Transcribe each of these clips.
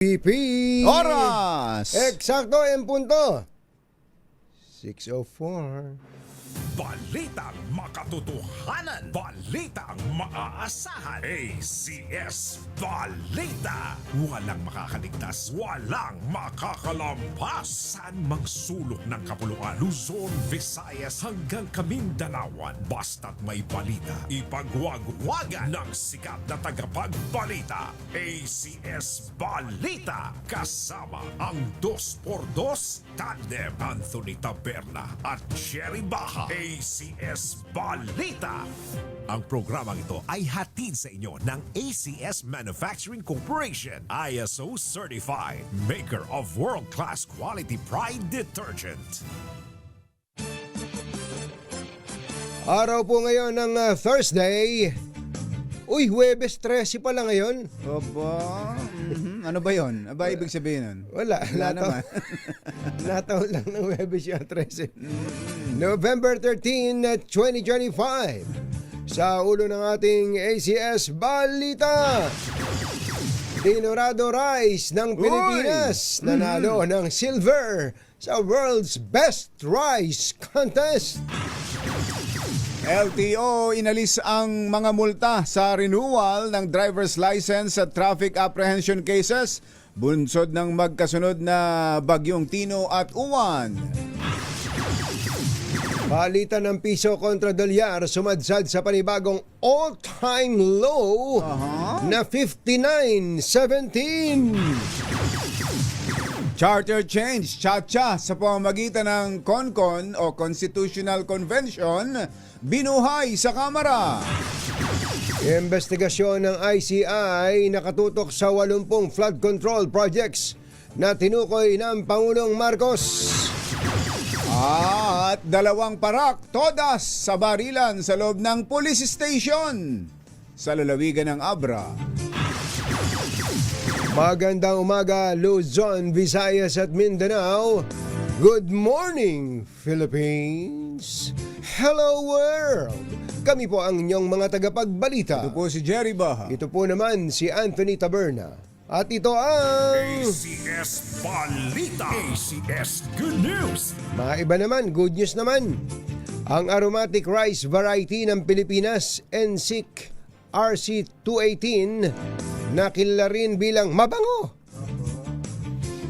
PP. Oras! Eksakto en punto. 6:04. Balitang makatotohanan. Balitang maaasahan. ACS Balita. Walang makakaligtas. Walang makakalampas. Saan mang sulok ng kapuluan. Luzon, Visayas hanggang Kamindalawan. Basta't may balita. Ipagwagwagan ng sikat na tagapagbalita. ACS Balita. Kasama ang 2x2 tandem Anthony Taberna at Jerry Baja. ACS Balita. Ang programang ito ay hatid sa inyo ng ACS Manufacturing Corporation, ISO certified, maker of world-class quality Pride detergent. Araw po ngayon ng Thursday. Uy, Huwebes 13 pala ngayon. Oba, ano ba yun? Aba, ibig sabihin nun? Wala naman. Nataon lang ng Huwebes yung 13. November 13, 2025. Sa ulo ng ating ACS Balita. Dinorado Rice ng Pilipinas nanalo ng silver sa World's Best Rice Contest. LTO inalis ang mga multa sa renewal ng driver's license at traffic apprehension cases bunsod ng magkasunod na bagyong Tino at Uwan. Palitan ng piso kontra dolyar sumadsad sa panibagong all-time low na 59.17. Charter change, cha-cha, sa pamamagitan ng CONCON o Constitutional Convention, binuhay sa Kamara. Investigasyon ng ICI nakatutok sa 80 flood control projects na tinukoy ng Pangulong Marcos. At 2 parak, todas sa barilan sa loob ng police station sa lalawigan ng Abra. Magandang umaga, Luzon, Visayas at Mindanao. Good morning, Philippines. Hello, world. Kami po ang inyong mga tagapagbalita. Ito po si Jerry Baha. Ito po naman si Anthony Taberna. At ito ang ACS Balita. ACS Good News. maiba naman, good news naman. Ang aromatic rice variety ng Pilipinas, NSIC RC218, nakilala rin bilang mabango.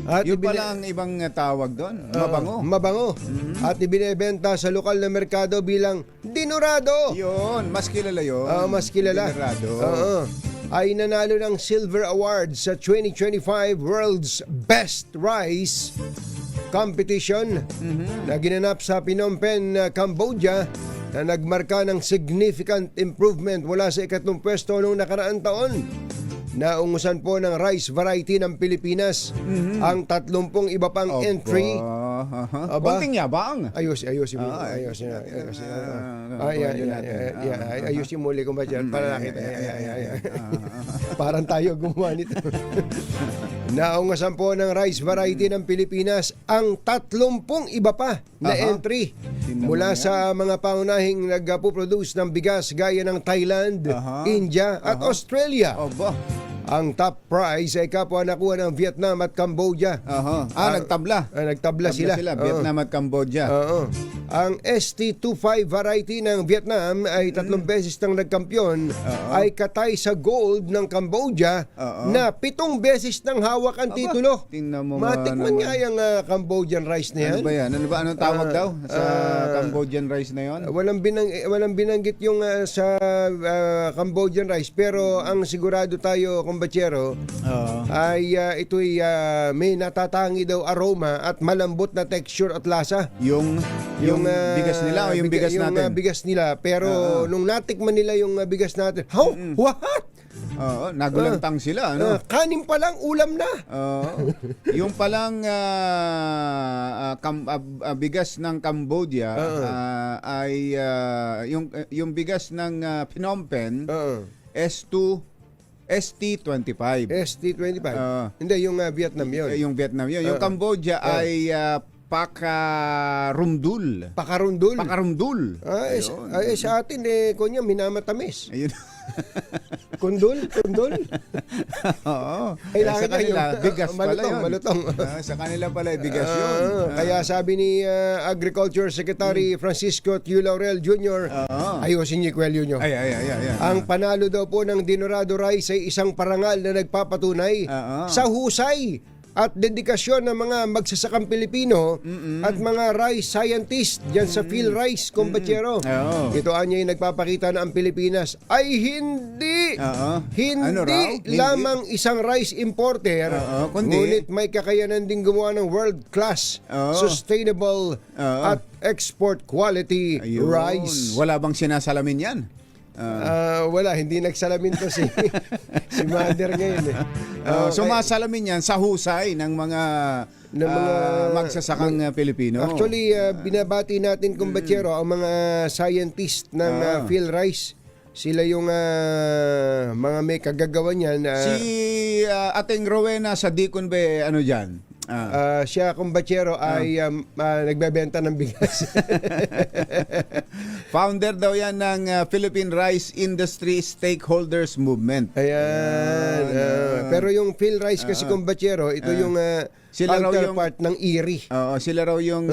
At Yun pala ang ibang tawag doon, mabango. Mabango. At ibinebenta sa lokal na merkado bilang dinorado. Yun, mas kilala yun. Mas kilala. Dinorado. Ay nanalo ng Silver Award sa 2025 World's Best Rice Competition na ginanap sa Phnom Penh, Cambodia, na nagmarka ng significant improvement mula sa 2nd pwesto noong nakaraang taon. Naungusan po ng rice variety ng Pilipinas ang 30 iba pang entry. Aba? Konting yabang. Ayusin muli kung ba dyan para nakita. Parang tayo gumawa nito. Naungasan po ng rice variety ng Pilipinas ang 30 iba pa na entry mula sa mga pangunahing nagpo-produce ng bigas gaya ng Thailand, India at Australia. Oba. Ang top prize ay kapwa nakuha ng Vietnam at Cambodia. Nagtabla. Nagtabla sila. Vietnam at Cambodia. Ang ST25 variety ng Vietnam ay 3 beses nang nagkampiyon, ay katay sa gold ng Cambodia na 7 beses nang hawak ang titulo. Tingnan mo Matikman nga yung Cambodian rice na yan. Ano ba yan? Anong tawag daw sa Cambodian rice na yon? Walang binanggit yung sa Cambodian rice, pero ang sigurado tayo, kumbatsero, ay ito'y may natatangi daw aroma at malambot na texture at lasa. Yung bigas nila o yung bigas natin? Yung bigas nila. Pero nung natikman nila yung bigas natin, what? Nagulantang sila. Ano? Kanin pa lang, ulam na. Yung palang bigas ng Cambodia ay yung bigas ng Phnom Penh ST25. ST25. Hindi, yung Vietnam yun. Yung Vietnam yun. Yung Cambodia ay Pakarundul. Pakarundul. Pakarundul. Sa atin, kunya, minamatamis. Ayun. Kundol? Oo. Kailangan Sa kanila, yung, bigas pala malutong, yun. malutong. Sa kanila pala, bigas yun. Kaya sabi ni Agriculture Secretary Francisco Tiu Laurel Jr., ayusin niyo kwelyo nyo. Ay. Ang panalo daw po ng Dinorado Rice ay isang parangal na nagpapatunay sa husay at dedikasyon ng mga magsasakang Pilipino at mga rice scientist dyan sa Phil Rice, kumpatsero. Ito anya yung nagpapakita na ang Pilipinas ay hindi Ano raw? lamang isang rice importer, Kundi ngunit may kakayanan din gumawa ng world-class, sustainable at export quality ayun. rice. Wala bang sinasalamin yan? Wala, hindi nagsalamin to si Mother ngayon eh. Sumasalamin yan sa husay ng mga magsasakang Pilipino. Actually, binabati natin kumbatsero ang mga scientist ng Phil Rice. Sila yung mga may kagagawa niyan. Si Ating Rowena sa Dicon Bay, ano dyan? Siya kumbatsero ay nagbebenta ng bigas. Founder daw yan ng Philippine Rice Industry Stakeholders Movement. Ayan. Pero yung Phil Rice kasi kumbatsero, ito yung sila raw counterpart ng IRI. Oo, sila raw yung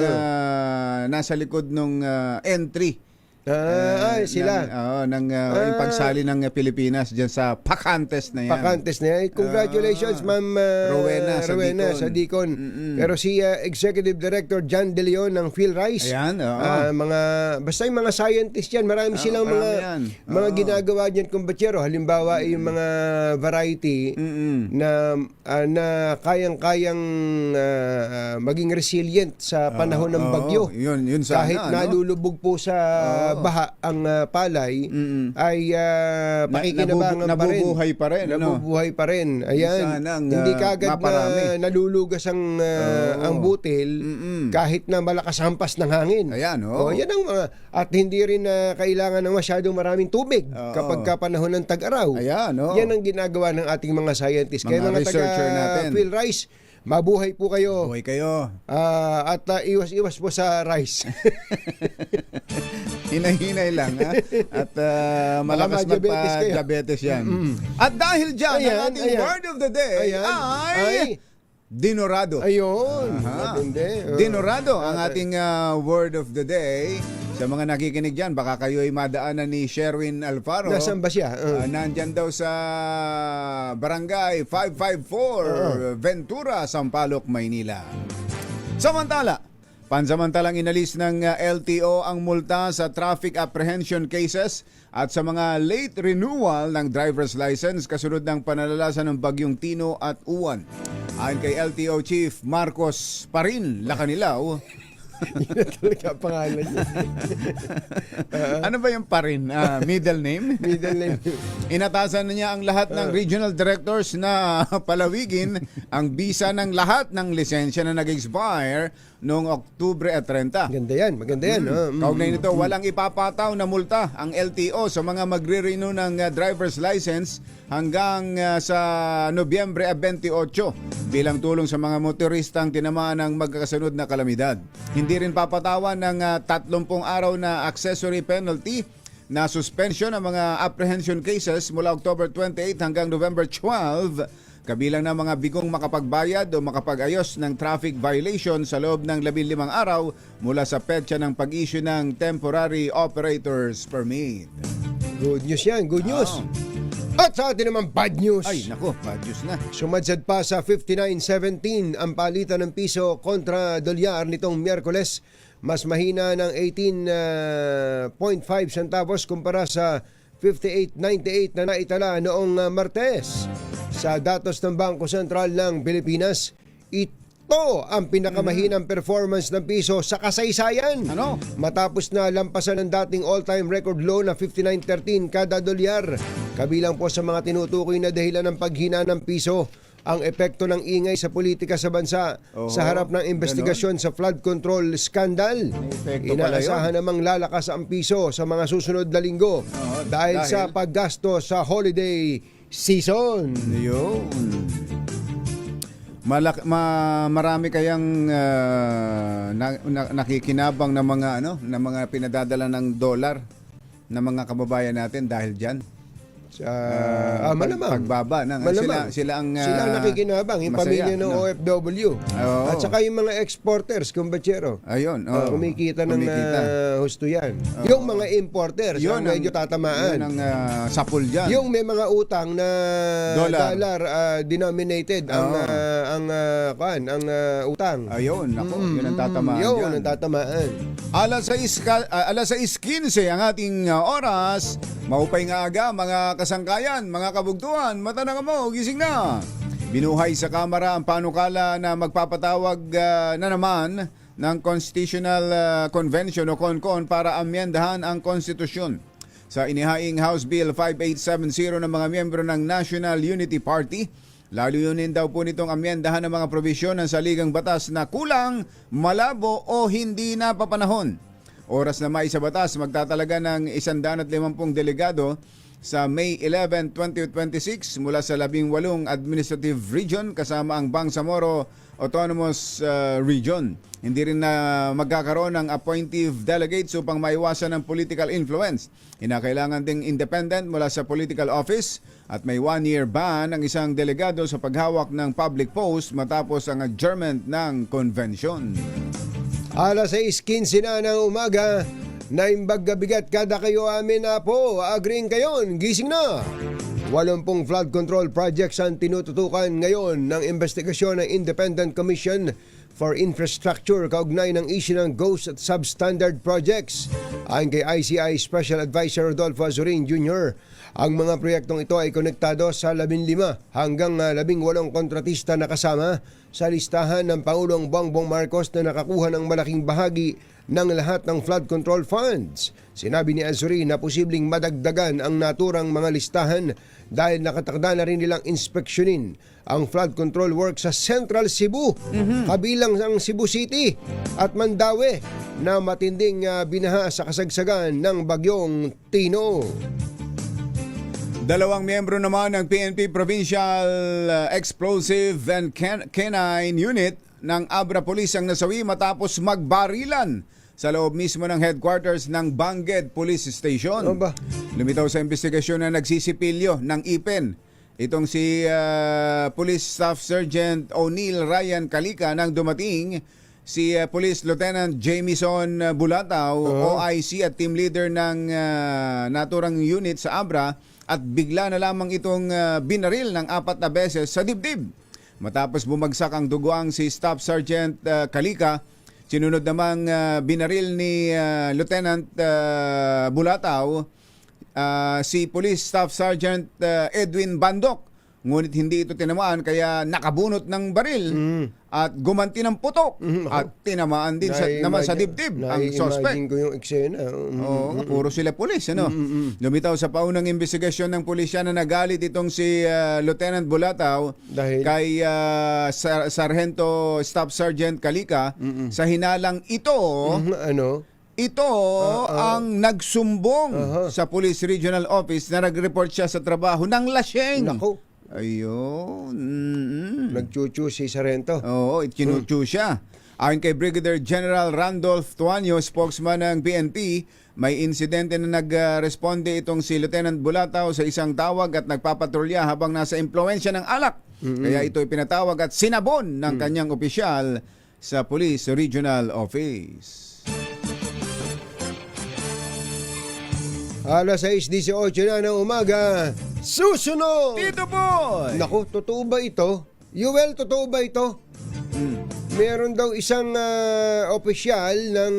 nasa likod ng entry. Sila. Yung pagsali ng Pilipinas diyan sa Pacantes na yan. Pacantes na yan. Congratulations, Ma'am Rowena sa Dicon. Pero si Executive Director John De Leon ng Phil Rice. Ayan, basta yung mga scientist yan, marami silang mga ginagawa diyan kumbatsero. Halimbawa, yung mga variety na kayang-kayang maging resilient sa panahon ng bagyo. Yun sana, kahit nalulubog po sa baha ang palay ay pakikinabangan pa rin. Nabubuhay pa rin. Ayan. Hindi kagad na nalulugas ang butil kahit na malakas hampas ng hangin. Ayan, yan ang at hindi rin kailangan ng masyadong maraming tubig kapag panahon ng tag-araw. Ayan, yan ang ginagawa ng ating mga scientists. Kaya mga researcher natin. Phil Rice, mabuhay po kayo. Mabuhay kayo. At iwas-iwas po sa rice. Hinay-hinay lang ha? At malakas magpa-diabetes yan. At dahil dyan, ang ating word of the day ay Dinorado. Ayun. Dinorado ang ating word of the day. Sa mga nakikinig dyan, baka kayo ay madaanan ni Sherwin Alfaro. Nasaan ba siya? Nandyan daw sa Barangay 554, Ventura, Sampaloc, Maynila. Pansamantalang inalis ng LTO ang multa sa traffic apprehension cases at sa mga late renewal ng driver's license kasunod ng panalalasan ng bagyong Tino at Uwan. Ayon kay LTO Chief Marcos Parin Lacanilaw, Yun talaga pangalan niya. ano ba yung Parin? Middle name? Middle name. Inatasan na niya ang lahat ng regional directors na palawigin ang bisa ng lahat ng lisensya na nag-expire noong Oktubre at 30. Maganda yan. Kaugnay nito, walang ipapataw na multa ang LTO sa mga magre-renew ng driver's license hanggang sa Nobyembre 28 bilang tulong sa mga motoristang tinamaan ng magkakasunod na kalamidad. Hindi rin papatawan ng 30 araw na accessory penalty na suspension ng mga apprehension cases mula October 28 hanggang November 12, kabilang na mga bigong makapagbayad o makapag-ayos ng traffic violation sa loob ng 15 araw mula sa petsa ng pag-issue ng Temporary Operators Permit. Good news yan, good news. At sa atin naman bad news. Ay, nako, bad news na. Sumadsad pa sa 59.17 ang palitan ng piso kontra dolyar nitong Miyerkules. Mas mahina ng 18.5 centavos kumpara sa 58.98 na naitala noong Martes. Sa datos ng Bangko Sentral ng Pilipinas, ito ang pinakamahinang performance ng piso sa kasaysayan. Matapos na lampasan ng dating all-time record low na 59.13 kada dolyar. Kabilang po sa mga tinutukoy na dahilan ng paghina ng piso ang epekto ng ingay sa politika sa bansa sa harap ng investigasyon sa flood control scandal. Inaasahan namang lalakas ang piso sa mga susunod na linggo dahil sa paggasto sa holiday season. Yun. Marami kayang nakikinabang na mga na mga pinadadala ng dollar ng mga kababayan natin dahil diyan. Malamang. Pagbaba ng Malamang. sila ang Sila ang nakikinabang, yung masaya, pamilya ng no? OFW. Oo. At saka yung mga exporters, kumbachero. Ayun, Kumikita ng husto yan. Oo. Yung mga importers, Yun ang medyo tatamaan. Yun ang sapul dyan. Yung may mga utang na Dollar. dollar denominated ang utang. Ayun, nako, yun ang tatamaan Yun dyan. ang tatamaan. Alas 6:15 ang ating oras. Maupay nga aga, mga kasangkayan, mga kabugtuhan, mata na mo, gising na. Binuhay sa Kamara ang panukala na magpapatawag na naman ng Constitutional Convention o CONCON para amyendahan ang konstitusyon. Sa inihaing House Bill 5870 ng mga miyembro ng National Unity Party, layunin daw po nitong amyendahan ng mga probisyon ng saligang batas na kulang, malabo o hindi napapanahon. Oras na may sa batas, magtatalaga ng 150 delegado sa May 11, 2026 mula sa 18 administrative region kasama ang Bangsamoro Autonomous Region. Hindi rin na magkakaroon ng appointive delegates upang maiwasan ng political influence. Kinakailangan ding independent mula sa political office at may 1-year ban ang isang delegado sa paghawak ng public post matapos ang adjournment ng convention. Alas 6:15 na ng umaga, naimbag gabigat kada kayo amin na po, agreeing kayon, gising na. 80 flood control projects ang tinututukan ngayon ng investigasyon ng Independent Commission for Infrastructure kaugnay ng issue ng ghost at substandard projects. Ayon kay ICI Special Advisor Rodolfo Azurin Jr., ang mga proyektong ito ay konektado sa 15 hanggang 18 kontratista na kasama sa listahan ng Pangulong Bongbong Marcos na nakakuha ng malaking bahagi ng lahat ng flood control funds. Sinabi ni Azurin na posibleng madagdagan ang naturang mga listahan dahil nakatakda na rin nilang inspeksyonin ang flood control work sa Central Cebu, kabilang ang Cebu City at Mandaue na matinding binaha sa kasagsagan ng bagyong Tino. 2 miyembro naman ng PNP Provincial Explosive and Canine Unit ng Abra Police ang nasawi matapos magbarilan sa loob mismo ng headquarters ng Bangged Police Station. Ano ba? Lumitaw sa investigasyon na nagsisipilyo ng IPEN. Itong si Police Staff Sergeant O'Neil Ryan Kalika nang dumating si Police Lieutenant Jamison Bulataw, OIC at team leader ng naturang unit sa Abra at bigla na lamang itong binaril ng 4 na beses sa dibdib. Matapos bumagsak ang duguang si Staff Sergeant Kalika, sinunod namang binaril ni Lieutenant Bulataw si Police Staff Sergeant Edwin Bandok. Ngunit hindi ito tinamaan kaya nakabunot ng baril at gumanti ng putok at tinamaan din naman sa dibdib ang suspect. Imagine ko yung eksena. Oo, puro sila pulis, ano? Lumitaw sa paunang investigasyon ng pulisya na nagalit itong si Lieutenant Bulataw Dahil? kay Sargento Staff Sergeant Kalika sa hinalang ito. Ano? Ito ang nagsumbong sa Police Regional Office na nag-report siya sa trabaho ng laseng. Nako. Ayun. Nagchuchu si Sarento. Oo, ikinutsu siya. Ayon kay Brigadier General Randolph Tuanyo, spokesman ng PNP, may insidente na nagresponde itong si Lieutenant Bulataw sa isang tawag at nagpapatrolya habang nasa impluensya ng alak. Kaya ito pinatawag at sinabon ng kanyang opisyal sa Police Regional Office. Alas 6:18 na ng umaga, susunod! Tito Boy! Naku, totoo ba ito? Yuel, totoo ba ito? Meron daw isang opisyal ng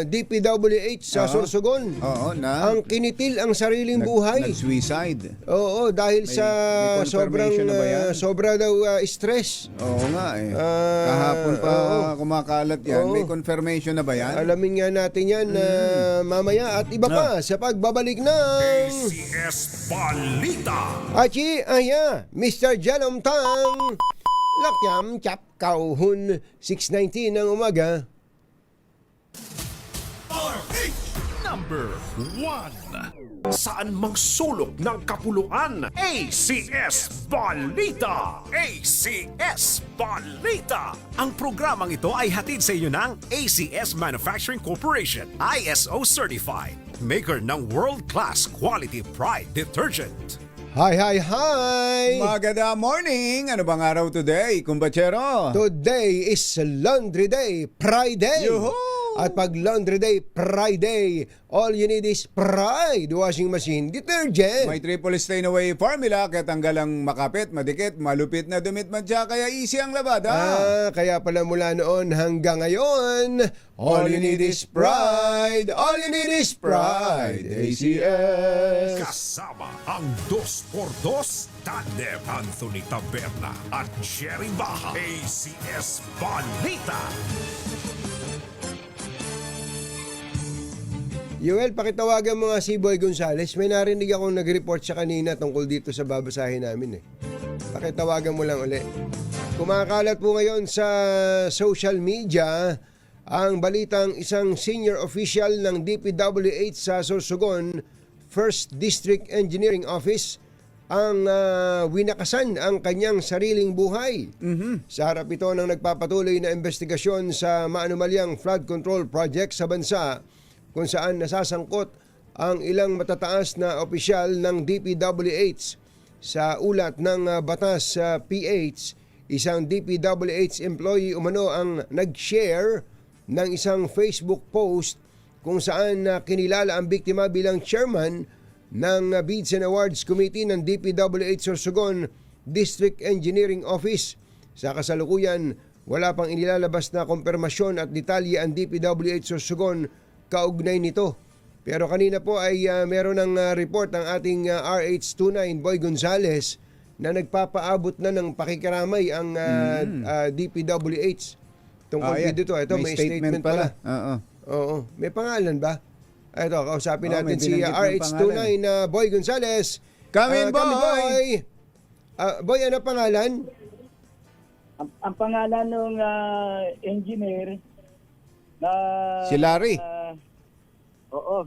DPWH sa Sorsogon. Oo, na Ang kinitil ang sariling buhay. nag-suicide. Oo, dahil sa may sobrang confirmation na ba yan? sobra daw stress. Oo nga eh. Kahapon pa kumakalat yan. May confirmation na ba yan? Alamin nga natin yan mamaya at iba pa sa pagbabalik ng ACS Balita. Achi, aya, Mr. Jalom Tang, Lakyam Chap Kauhun, 6:19 ng umaga. Number Number 1. Saan mang sulok ng kapuluan, ACS Balita! ACS Balita! Ang programang ito ay hatid sa inyo ng ACS Manufacturing Corporation, ISO Certified, maker ng world-class quality Pride Detergent. Hi! Maganda morning! Ano bang araw today, kumbachero? Today is Laundry Day, Pride Day. Yuhu! At pag Laundry Day, Pride Day, all you need is Pride Washing Machine Detergent. May triple stain away formula kaya tanggal ang makapit, madikit, malupit na dumit man siya kaya easy ang labada. Kaya pala mula noon hanggang ngayon, all you need is Pride. All you need is Pride. ACS. Kasama ang 2x2 Tandem Anthony Taberna at Jerry Baja. ACS Balita. Yoel, pakitawagan mo nga si Boy Gonzales. May narinig akong nag-report siya kanina tungkol dito sa babasahin namin eh. Pakitawagan mo lang uli. Kumakalat po ngayon sa social media ang balitang isang senior official ng DPWH sa Sorsogon, 1st District Engineering Office, ang winakasan ang kanyang sariling buhay. Sa harap ito ng nagpapatuloy na investigasyon sa maanumalyang flood control project sa bansa, kung saan nasasangkot ang ilang matataas na opisyal ng DPWH. Sa ulat ng batas sa PH, isang DPWH employee umano ang nag-share ng isang Facebook post kung saan kinilala ang biktima bilang chairman ng Bids and Awards Committee ng DPWH Sorsogon District Engineering Office. Sa kasalukuyan, wala pang inilalabas na kumpirmasyon at detalye ang DPWH Sorsogon kaugnay nito. Pero kanina po ay meron ng report ng ating RH29 Boy Gonzales na nagpapaabot na ng pakikiramay ang DPWH tungkol dito. Ito may statement pala. Oo. May pangalan ba? Ito, kausapin natin si RH29 na Boy Gonzales. Come in, Boy! Boy, ano pangalan? Ang pangalan ng engineer na Si Larry. Oo.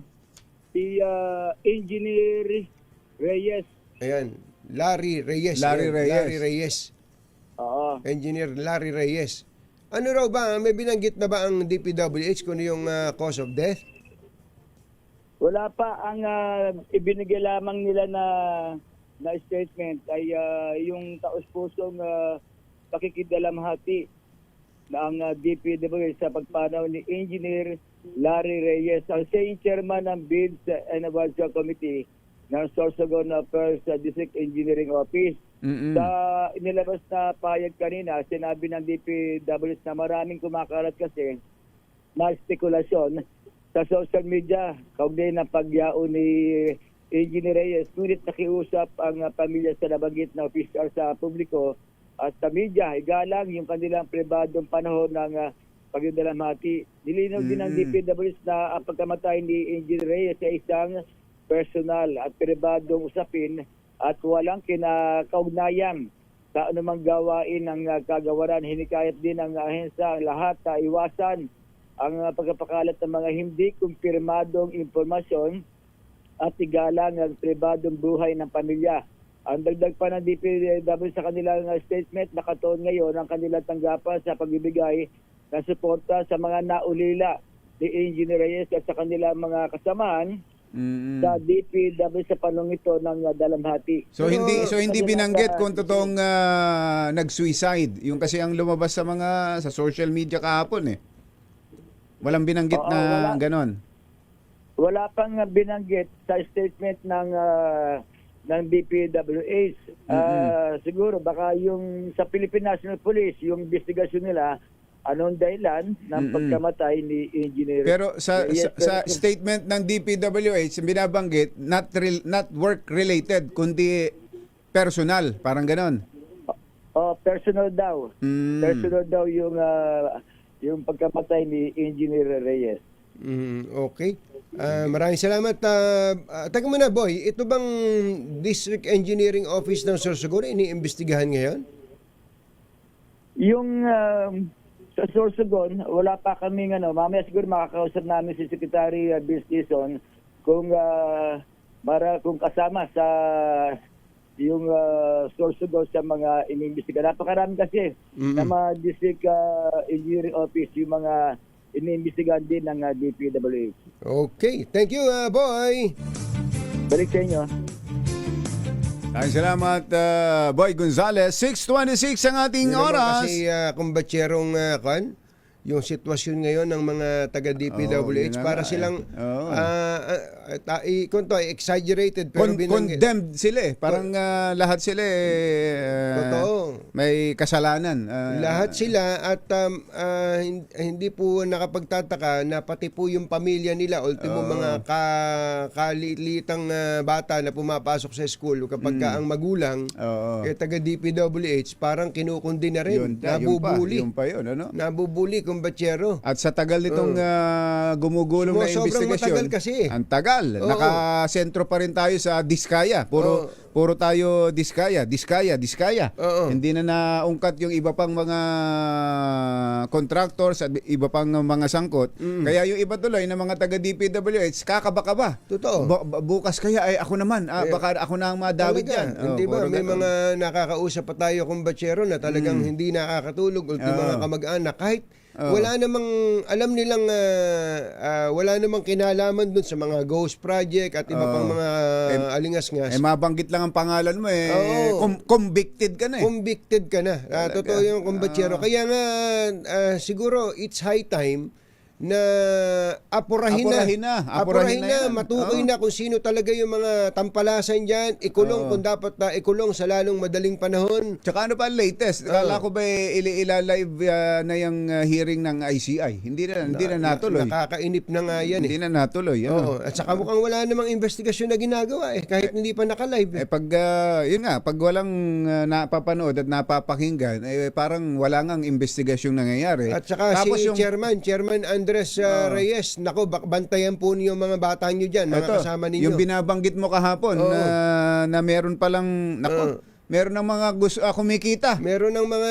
Si Engineer Reyes. Ayan, Larry Reyes. Larry Reyes. Larry Reyes. Oo. Engineer Larry Reyes. Ano raw ba? May binanggit na ba ang DPWH kung ano yung cause of death? Wala pa. Ang ibinigay lamang nila na statement ay yung taos-pusong pakikidalamhati ng DPWH sa pagpanaw ni Engineer Larry Reyes, ang chairman ng Bids and Awards Committee ng Sorsogon First District Engineering Office. Sa inilabas na payag kanina, sinabi ng DPWH na maraming kumakalat kasi na spekulasyon sa social media kaugnay ng pagyao ni Engineer Reyes. Ngunit nakiusap ang pamilya sa nabanggit na opisyal sa publiko at sa media, igalang yung kanilang pribadong panahon ng pagdalamhati. Nilinaw din ng DPWH na ang pagkamatay ni Engineer Reyes ay isang personal at pribadong usapin at walang kinakaugnayan sa anumang gawain ng kagawaran. Hinikayat din ng ahensya ang lahat na iwasan ang pagpapakalat ng mga hindi kumpirmadong impormasyon at igalang ang pribadong buhay ng pamilya. Ang dagdag pa ng DPWH sa kanilang statement, nakatuon ngayon ang kanilang tanggapan sa pagbibigay ng suporta sa mga naulila ni Engineer Reyes at sa kanilang mga kasamahan sa DPWH sa panong ito ng dalamhati. So hindi binanggit kung totoong nag-suicide. Yung kasi ang lumabas sa sa social media kahapon eh. Walang binanggit na ganon. Wala pang binanggit sa statement ng DPWH. Siguro baka yung sa Philippine National Police, yung investigasyon nila, anong dahilan ng pagkamatay ni Engineer. Pero sa statement ng DPWH, binabanggit not work related kundi personal, parang ganon. Personal daw. Personal daw yung pagkamatay ni Engineer Reyes. Okay. Maraming salamat. Taga mo na, Boy. Ito bang District Engineering Office ng Sorsogon iniimbestigahan ngayon? Yung sa Sorsogon, wala pa kaming mamaya siguro makakausap namin si Secretary Bill Stinson kung kung kasama sa yung Sorsogon sa mga iniimbestiga. Napakarami kasi na mga district engineering office yung mga iniimbestigahan din ng DPWH. Okay. Thank you, boy. Balik sa inyo. Ay, salamat, Boy Gonzales. 6:26 ang ating Yun naman oras. kasi kumbatserong yung sitwasyon ngayon ng mga taga DPWH yun na para nga, silang Oo. exaggerated pero Condemned sila eh. Parang lahat sila Totoo. may kasalanan. Lahat sila at hindi po nakapagtataka na pati po yung pamilya nila, ultimo mga kalilitang bata na pumapasok sa school kapag ka ang magulang Oo. taga DPWH parang kinukundi na rin, Yun nabubuli. pa yun, ano? Nabubuli kumbatsero. At sa tagal nitong gumugulong na Sobrang investigasyon, matagal kasi. ang tagal. Oo. Nakasentro pa rin tayo sa Diskaya. Puro tayo Diskaya. Oo. Hindi na naungkat yung iba pang mga contractors at iba pang mga sangkot. Kaya yung iba tuloy na mga taga DPWH, kakaba-kaba. Totoo. Bukas kaya ay ako naman. Baka ako na ang madawit Talaga. yan. Hindi ba? Puro May ganun. mga nakakausap pa tayo kumbatsero na talagang hindi nakakatulog. Ultimo mga kamag-anak. Kahit wala namang, alam nilang, wala namang kinalaman dun sa mga ghost project at iba pang mga alingas-ngas. Mabanggit lang ang pangalan mo Oo. convicted ka na eh. Convicted ka na. Totoo yung kumbatsero. Kaya nga, siguro, it's high time na apurahin na. Apurahin na yan. Matukoy na kung sino talaga yung mga tampalasan dyan. Ikulong kung dapat na ikulong sa lalong madaling panahon. Tsaka ano pa ang latest? Kala ko ba ila-live na yung hearing ng ICI? Hindi na natuloy. Nakakainip na nga yan Hindi na natuloy. Oo. At saka mukhang wala namang investigasyon na ginagawa kahit hindi pa naka-live. Pag yun nga, pag walang napapanood at napapakinggan, parang wala ngang investigasyong nangyayari. At saka Tapos si Chairman Andres Reyes, nako, bantayan po niyo mga bata niyo dyan, mga kasama ninyo. Yung binabanggit mo kahapon na meron palang meron ng mga gusto kumikita. Meron ng mga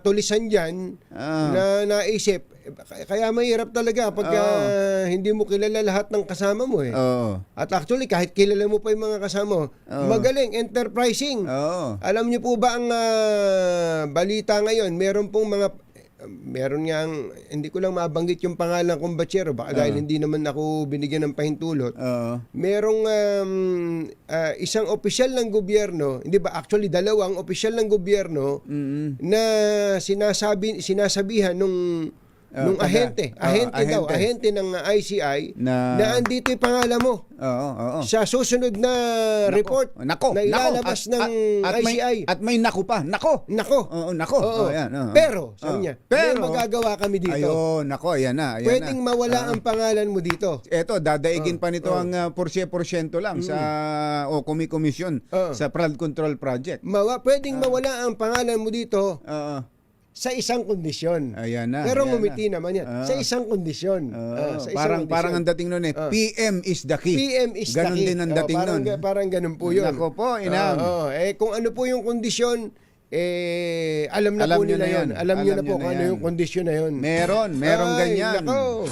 tulisan dyan na naisip. Kaya mahirap talaga pag hindi mo kilala lahat ng kasama mo eh. Oo. At actually, kahit kilala mo pa yung mga kasama mo, magaling, enterprising. Oo. Alam niyo po ba ang balita ngayon, meron nga hindi ko lang mabanggit yung pangalan kong batsero baka dahil hindi naman ako binigyan ng pahintulot. Merong isang opisyal ng gobyerno, hindi ba actually dalawang opisyal ng gobyerno na sinasabihan nung ahente ng ICI na andito yung pangalan mo. Oo. Sa susunod na report na ilalabas ng ICI. At may naku pa. Nako. Oo, nako. Oo. Ayan, Pero, sabi niya, pero, may magagawa kami dito. Ayun, nako, ayan na. Pwedeng mawala ang pangalan mo dito. Eto, dadaigin pa nito ang porsyento lang sa komisyon sa flood control project. Pwedeng mawala ang pangalan mo dito sa isang kondisyon. Ayan na. Pero ayan ngumiti na. naman yan. Sa isang kondisyon. Sa isang Parang ang dating nun PM is the key. PM is Ganon the key. din ang dating nun. Parang ganun po yun. Nako po, inam. Kung ano po yung kondisyon, alam na po nila yun. Alam nyo na po kung ano yung kondisyon na yun. Meron ganyan. Nako.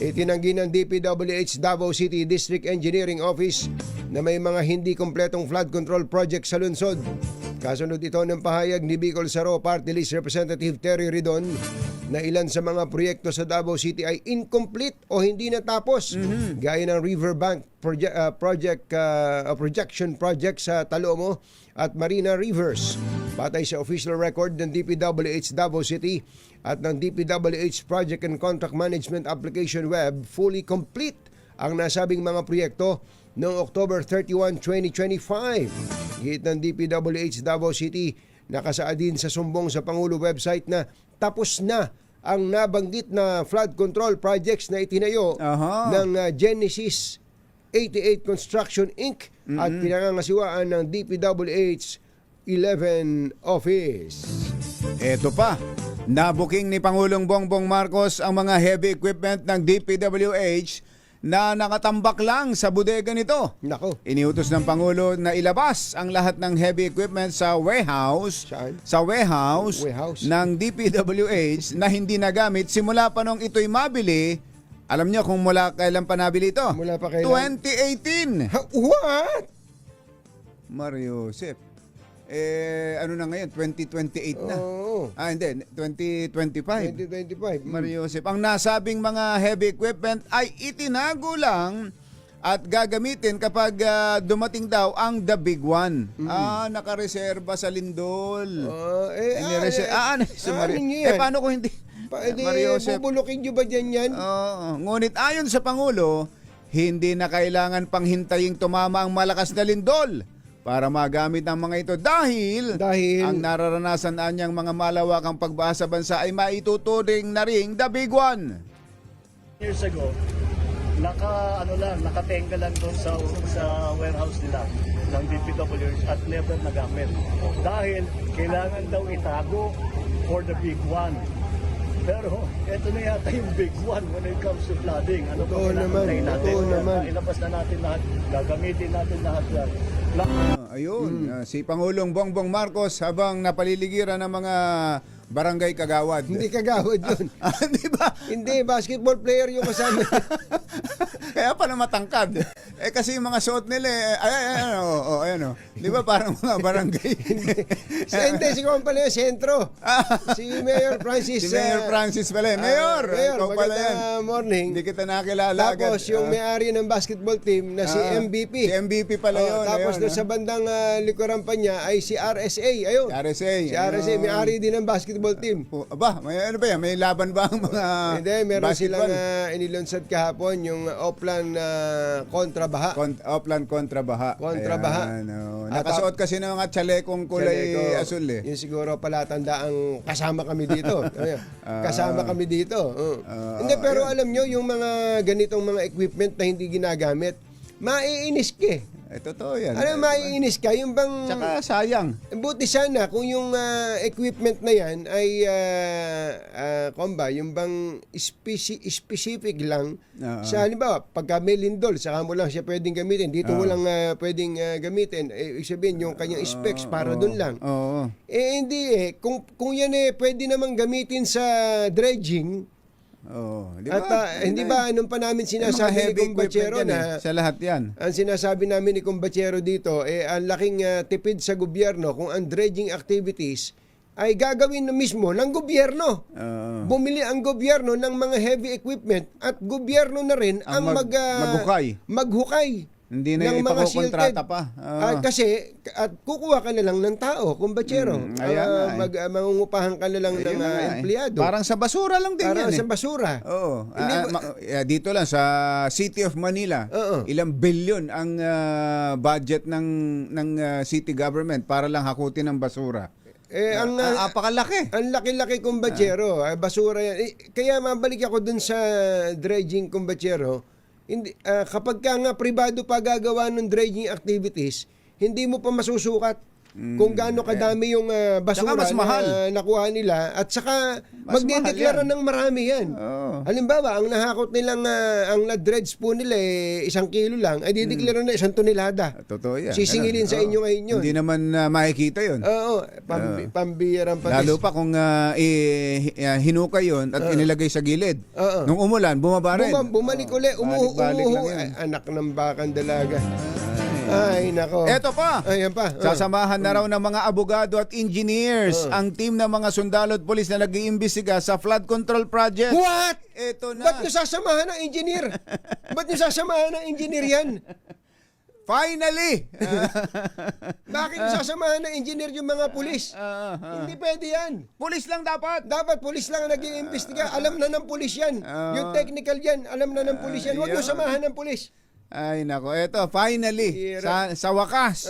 Itinanggi ng DPWH Davao City District Engineering Office na may mga hindi kompletong flood control project sa lungsod. Kasunod ito ng pahayag ni Bicol Saro Party List Representative Terry Ridon na ilan sa mga proyekto sa Davao City ay incomplete o hindi natapos. Gaya ng Riverbank projection project sa Talomo at Marina Rivers. Batay sa official record ng DPWH Davao City at ng DPWH Project and Contract Management Application Web, fully complete ang nasabing mga proyekto noong October 31, 2025. Git ng DPWH Davao City, nakasaad din sa sumbong sa Pangulo website na tapos na ang nabanggit na flood control projects na itinayo ng Genesis 88 Construction Inc. At pinangangasiwaan ng DPWH 11 Office. Eto pa, nabuking ni Pangulong Bongbong Marcos ang mga heavy equipment ng DPWH na nakatambak lang sa bodega nito. Nako. Iniutos ng Pangulo na ilabas ang lahat ng heavy equipment sa warehouse. Saan? Sa warehouse Warehouse. ng DPWH na hindi nagamit simula pa nung ito'y mabili Alam nyo kung mula kailan pa nabili ito? Mula pa kailan? 2018. What? Mario Josep. Ano na ngayon? 2028 na. Oo. Hindi. 2025. 2025. Mario Josep. Ang nasabing mga heavy equipment ay itinago lang at gagamitin kapag dumating daw ang the big one. Nakareserba sa Lindol. Paano kung hindi? Mario Josep. Bubulukin nyo ba dyan yan? Ngunit ayon sa Pangulo, hindi na kailangan pang hintayin tumama ang malakas na lindol para magamit ang mga ito dahil ang nararanasan niyang mga malawakang pagbaha sa bansa ay maituturing na ring the big one. Years ago, nakatenga lang doon sa warehouse nila ng DPWH at never nagamit. Dahil kailangan daw itago for the big one. Pero ito na yata yung big one when it comes to flooding. Ano pa pinapantay natin? Ilabas na natin lahat. Gagamitin natin lahat yan. Si Pangulong Bongbong Marcos habang napaliligiran ng mga barangay kagawad. Hindi kagawad yun. Di ba? Hindi, basketball player yung kasama. Kaya pala matangkad. Kasi yung mga suot nila, ayan. Di ba parang mga barangay? Hindi, si Juan pala yung sentro. Si Mayor Francis. Si Mayor Francis pala. Mayor, ikaw pala yan. Morning. Hindi kita nakilala. Tapos yung may-ari ng basketball team na si MVP. Si MVP pala yun. Tapos doon sa bandang likuran pa niya ay si RSA. Ayun. RSA. Si RSA, may-ari din ng basketball team. May ano ba yan? May laban ba ang mga Hindi, meron basketball? silang inilunsad kahapon yung Oplan kontra baha. Oplan kontra baha. Kontra baha. Nakasuot kasi ng mga tsalekong kulay asul eh. Yung siguro palatandaan kasama kami dito. Kasama kami dito. Hindi, pero alam nyo, yung mga ganitong mga equipment na hindi ginagamit, maiinis ka eh. Totoo yan. Ano, maiinis ka? Yung bang... Tsaka sayang. Buti sana kung yung equipment na yan ay yung bang specific lang sa, halimbawa, pagka may lindol, saka mo lang siya pwedeng gamitin. Dito mo lang pwedeng gamitin. Ibig sabihin, yung kanyang specs para dun lang. Hindi Kung yan pwede namang gamitin sa dredging, di ba? at hindi ba nung pa namin sinasabi ni Kumbachero na sa lahat yan. ang sinasabi namin ni Kumbachero dito ang laking tipid sa gobyerno kung ang dredging activities ay gagawin na mismo ng gobyerno. Bumili ang gobyerno ng mga heavy equipment at gobyerno na rin ang maghukay. Hindi na ng mga ipakukontrata shielded. pa. Kasi kukuha ka na lang ng tao, Kumbachero. Mangungupahan ka na lang ng empleyado. Parang sa basura lang din Parang yan. sa basura. Oo. Dito lang sa City of Manila, ilang bilyon ang budget ng city government para lang hakutin ng basura. Apakalaki. Ang laki-laki, Kumbachero. Basura yan. Kaya mabalik ako dun sa dredging, Kumbachero. Hindi, kapag ka nga pribado pa gagawa ng dredging activities, hindi mo pa masusukat kung gaano kadami yung basura mas mahal na nakuha nila at saka magdedeklara ng marami yan. Halimbawa, ang nahakot nilang ang na-dredge po nila 1 kilo lang, ay dideklara na 1 tonelada. Totoo yan. Sisingilin sa inyo ngayon yun. Hindi naman makikita yun. Oo, pambihirang patis. Lalo pa kung hinukay yun at inilagay sa gilid. Nung umulan, bumaba rin. Bumalik ulit, anak ng bakang dalaga. Ay, nako. Eto pa. Ayan pa. Sasamahan na raw ng mga abogado at engineers ang team ng mga sundalo at polis na nag-iimbestiga sa flood control project. What? Eto na. Ba't nyo sasamahan ng engineer? Ba't nyo sasamahan ng engineer yan? Finally! Bakit nyo sasamahan ng engineer yung mga pulis? Hindi pwede yan. Pulis lang dapat. Dapat pulis lang ang nag-iimbestiga. Alam na ng pulis yan. Yung technical yan, alam na ng pulis yan. Huwag nyo samahan ng pulis. Ay nako, eto finally sa wakas.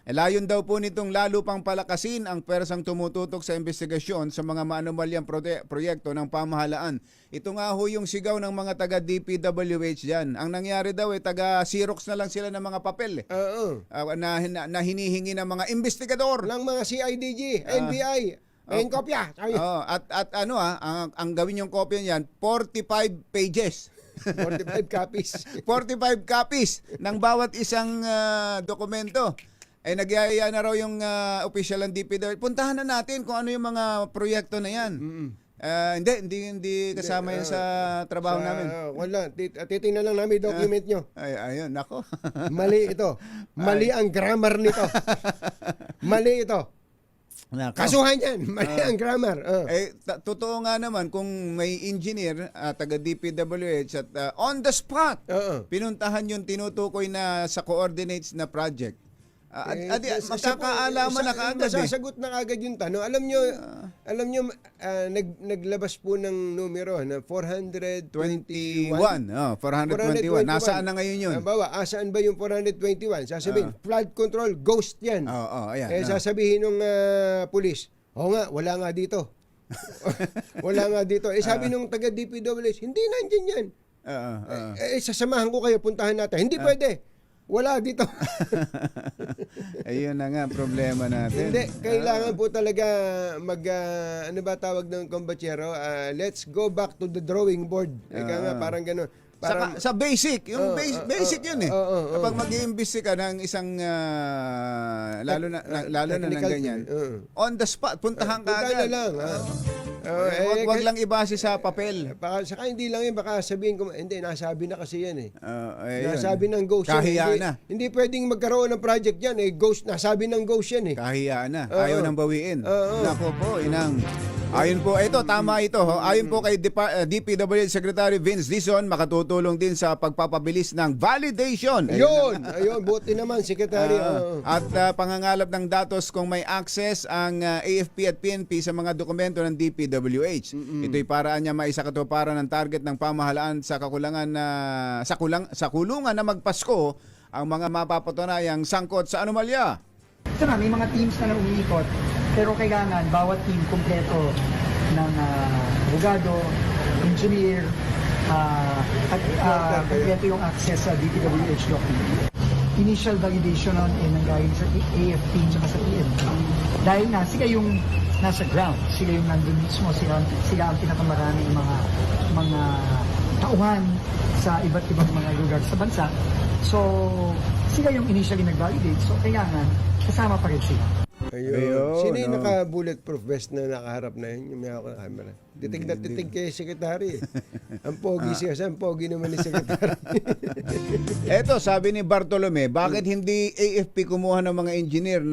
Layon daw po nitong lalo pang palakasin ang pwersang tumututok sa investigasyon sa mga maanumalyang proyekto ng pamahalaan. Ito nga ho yung sigaw ng mga taga DPWH diyan. Ang nangyari daw taga Xerox na lang sila ng mga papel na hinihingi ng mga investigador ng mga CIDG, NBI. May kopya. At ang gawin yung kopya niyan 45 pages. 45 copies. 45 copies ng bawat isang dokumento. Nagyayaya na raw yung official ng DPWH. Puntahan na natin kung ano yung mga proyekto na yan. Hindi kasama yan sa trabaho namin. Wala, titingnan lang namin document nyo. Ay, ayun, nako. Mali ito. Mali ang grammar nito. Mali ito. Nako. Kasuhan yan. Mali ang grammar. Totoo nga naman kung may engineer, taga DPWH at on the spot, Oo. pinuntahan yung tinutukoy na sa coordinates na project. Magkakaalaman na kaagad eh. Masasagot na agad yung tanong. Alam nyo, naglabas po ng numero na 421. 421. Nasaan na ngayon yun? Asaan ba yung 421? Sasabihin, flood control, ghost yan. Ayan. Sasabihin ng pulis, nga, wala nga dito. Wala nga dito. Sabi nung taga DPWH, hindi nandiyan yan. Sasamahan ko kayo, puntahan natin. Hindi pwede. Wala dito. Ayun na nga, problema natin. Hindi, kailangan po talaga ano ba tawag ng kombatsero? Let's go back to the drawing board. Ika nga, parang gano'n. Sa basic, yung basic yun eh. Kapag mag-iimbesti ka ng isang lalo na ng ganyan. On the spot, puntahan ka agad. Puntahan na lang. Wag lang ibase sa papel. Saka hindi lang yun, baka sabihin ko, hindi, nasabi na kasi yan eh. Ayun. Nasabi ng ghost yan. Kahiya na. Hindi pwedeng magkaroon ng project yan eh. Ghost, nasabi ng ghost yan eh. Kahiya na. Ayaw nang bawiin. Nako po, inang. Ayon po, ito, tama ito. Ayon po kay DPWH Secretary Vince Dizon, makatutulong din sa pagpapabilis ng validation. Ayun, buti naman, Secretary. At pangangalap ng datos kung may access ang AFP at PNP sa mga dokumento ng DPWH. Ito'y paraan niya maisakatuparan ng target ng pamahalaan sa sa kulungan na magpasko ang mga mapapatunayang sangkot sa anomalya. Ito na, may mga teams na umiikot, pero kailangan bawat team kumpleto ng abogado, engineer, at kumpleto yung access sa DPWH document. Initial validation nun ay nanggaling sa AFP at sa PNP. Dahil na, sila yung nasa ground, sila yung nandun mismo, sila ang pinakamaraming mga tauhan sa iba't ibang mga lugar sa bansa. So, sila yung initially nag-validate. So, kailangan kasama pa rin sila. Ayun. Sino yung naka-bulletproof vest na nakaharap na yun? Yung may ako camera. Titig na titig kay Secretary. Ang pogi siya. Ang pogi naman ni Secretary. Eto, sabi ni Bartolome, bakit hindi AFP kumuha ng mga engineer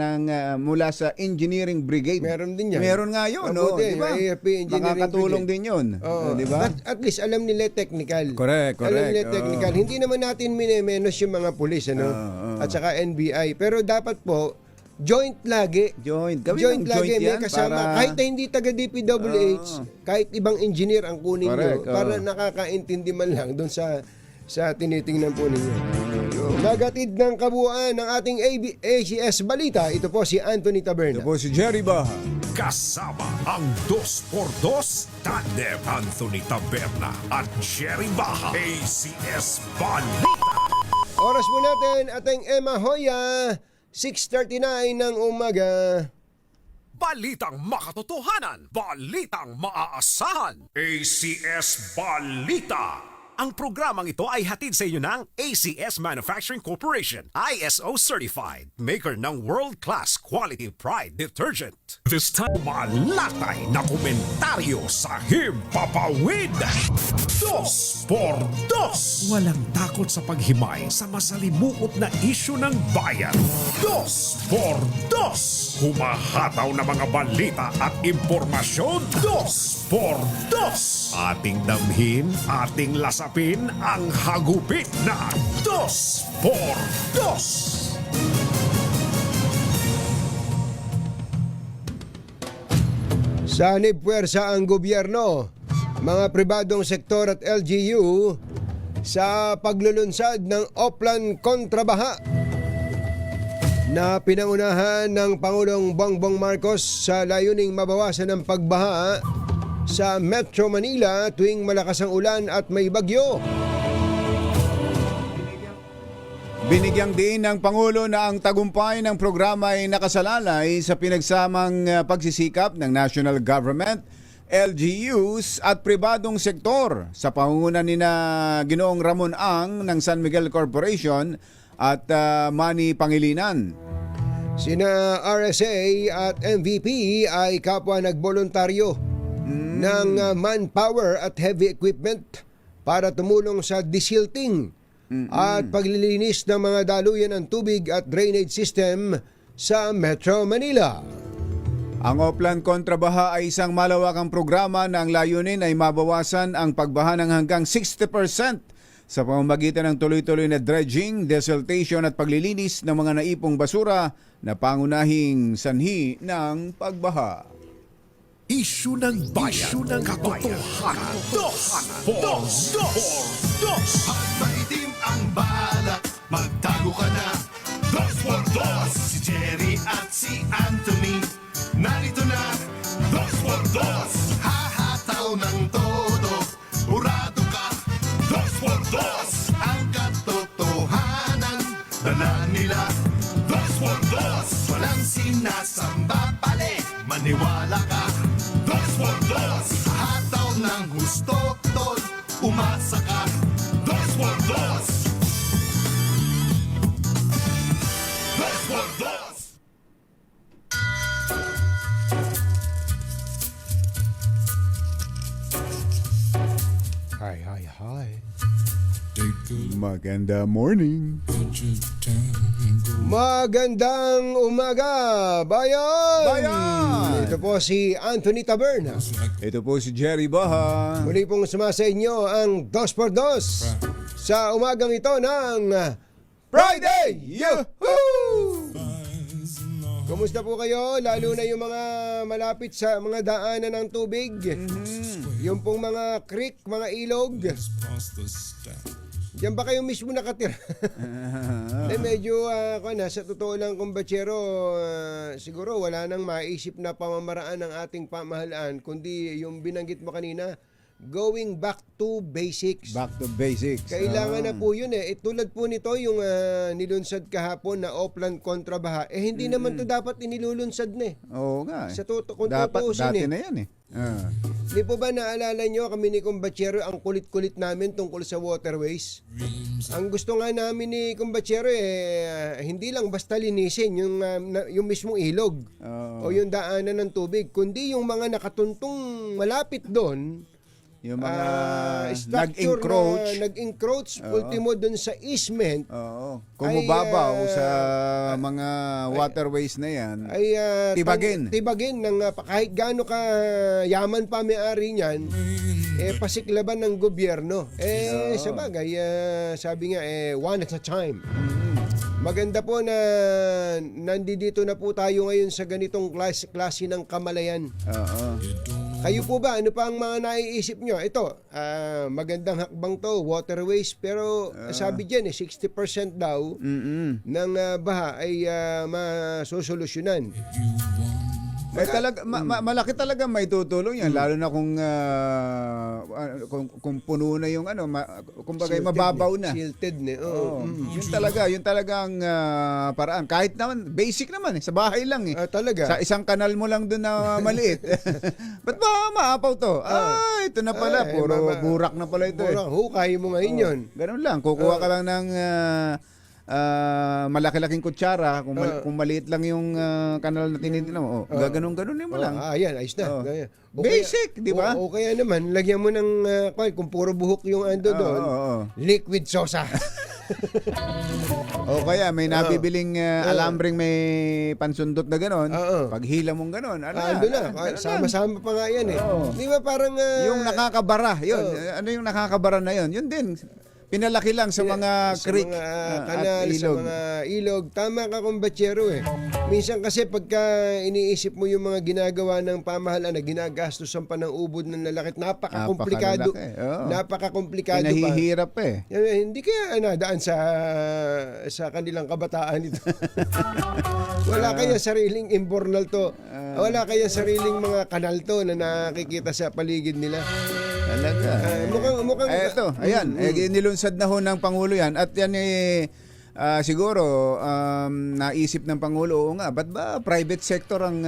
mula sa Engineering Brigade? Meron din yan. Meron nga yun, no? Diba? AFP Engineering Makakatulong Brigade. din yun. Diba? At least alam nila technical. Correct. Alam nila technical. Hindi naman natin minemenos yung mga pulis, ano? At saka NBI. Pero dapat po, joint lagi. Joint Lagi. May yan kasama. para... Kahit na hindi taga DPWH, kahit ibang engineer ang kunin nyo, para nakakaintindi man lang doon sa tinitingnan po ninyo. Nagatid ng kabuuan ng ating ACS Balita. Ito po si Anthony Taberna. Ito po si Jerry Baha. Kasama ang 2x2 Tandem Anthony Taberna at Jerry Baja. ACS Balita. Oras po natin ating Emma Hoya, 6:39 ng umaga. Balitang makatotohanan, balitang maaasahan. ACS Balita. Ang programang ito ay hatid sa inyo ng ACS Manufacturing Corporation, ISO certified, maker ng world-class quality pride detergent. This time, malatay na komentaryo sa Himpapawid. 2x2. Walang takot sa paghimay sa masalimuot na isyu ng bayan. 2x2. Humahataw na mga balita at impormasyon. 2x2. Ating damhin, ating lasapin ang hagupit na 2x2. Sanib puwersa ang gobyerno, mga pribadong sektor at LGU sa paglulunsad ng Oplan Kontrabaha na pinangunahan ng Pangulong Bongbong Marcos sa layuning mabawasan ng pagbaha sa Metro Manila tuwing malakas ang ulan at may bagyo. Binigyang din ng Pangulo na ang tagumpay ng programa ay nakasalalay sa pinagsamang pagsisikap ng national government, LGUs at pribadong sektor sa pangunan ni Ginoong Ramon Ang ng San Miguel Corporation at Manny Pangilinan. Sina RSA at MVP ay kapwa nagboluntaryo ng manpower at heavy equipment para tumulong sa desilting at paglilinis ng mga daluyan ng tubig at drainage system sa Metro Manila. Ang Oplan Kontrabaha ay isang malawakang programa na ang layunin ay mabawasan ang pagbaha ng hanggang 60% sa pamamagitan ng tuloy-tuloy na dredging, desiltation at paglilinis ng mga naipong basura na pangunahing sanhi ng pagbaha. Isyu ng bayan. Isyu ng katotohanan. Dos. At maitim ang balak, magtago ka na. 2x2, si Jerry at si Anthony. Narito na, 2x2, hahataw ng todo. Urado ka, 2x2, ang katotohanan. Dala nila, 2x2, walang sinasamba pali. Maniwala ka, 2x2, hataw ng husto, tol. Umasa ka, 2x2, 2x2. Hi. Maganda morning. Magandang umaga, bayan! Bayan! Ito po si Anthony Taberna. Ito po si Jerry Baha. Muli pong sumasa inyo ang 2x2 sa umagang ito ng Friday! Yahoo! Kumusta po kayo? Lalo na yung mga malapit sa mga daanan ng tubig. Yung pong mga creek, mga ilog. Diyan ba kayo mismo nakatira? Medyo, sa totoo lang, kumbatsero, siguro wala nang maisip na pamamaraan ng ating pamahalaan, kundi yung binanggit mo kanina, going back to basics. Back to basics. Kailangan na po yun eh. Tulad po nito yung nilunsad kahapon na Oplan Kontrabaha, hindi naman to dapat inilulunsad na eh. Oo nga. Kung Dapat tutuusin dati na yan eh. Hindi po ba naalala nyo kami ni Kumbachero ang kulit-kulit namin tungkol sa waterways? Ang gusto nga namin ni Kumbachero hindi lang basta linisin yung mismong ilog o yung daanan ng tubig, kundi yung mga nakatuntong malapit doon, Yung mga structure nag-encroach. na nag-encroach, ultimo doon sa easement, Oo. Kumubabaw ay, sa mga waterways na yan. ay Tibagin. tibagin ng kahit gaano ka yaman pa may-ari niyan, pasiklaban ng gobyerno. Sa bagay, sabi nga, one at a time. Maganda po na nandito na po tayo ngayon sa ganitong klase ng kamalayan. Oo. Kayo po ba, ano pa ang mga naiisip nyo? Ito, magandang hakbang to, waterways, pero sabi dyan, 60% daw ng baha ay masosolusyonan. Malaki talaga may tutulong yan, lalo na kung puno na yung kumbaga mababaw na. Silted na. Yun talagang paraan. Kahit naman, basic naman sa bahay lang eh. Talaga? Sa isang kanal mo lang doon na maliit. Ba't ba maapaw to? Ito na pala, puro burak na pala ito. Burak, hukay mo ngayon yun. Ganun lang, kukuha ka lang ng malaki-laking kutsara, kung maliit lang yung kanal na tinitingnan mo, gaganon-ganon mo lang. Yan, ayos na. Basic, di ba? O kaya naman, lagyan mo ng, kung puro buhok yung ando doon, liquid sosa. O kaya may nabibiling alambring may pansundot na ganon, pag hila mong ganon, Ando na, sama-sama pa nga yan eh. Di ba parang... yung nakakabara, yun. Ano yung nakakabara na yun? Yun din. Pinalaki lang sa mga creek, mga at kanal, ilog. sa mga ilog. Tama ka, Kumbachero eh. Minsan kasi pagka iniisip mo yung mga ginagawa ng pamahalaan na ginagastosan pa ng ubod ng lalakit, napaka-komplikado. Napaka-komplikado pa. Pinahihirap eh. Hindi kaya nadaan sa kanilang kabataan ito. Wala kaya sariling imbornal to. Wala kaya sariling mga kanal to na nakikita sa paligid nila. Talaga. Mukhang Eto, ayan. Nilunsad na ho ng Pangulo yan. At yan siguro, naisip ng Pangulo, oo nga, ba't ba private sector ang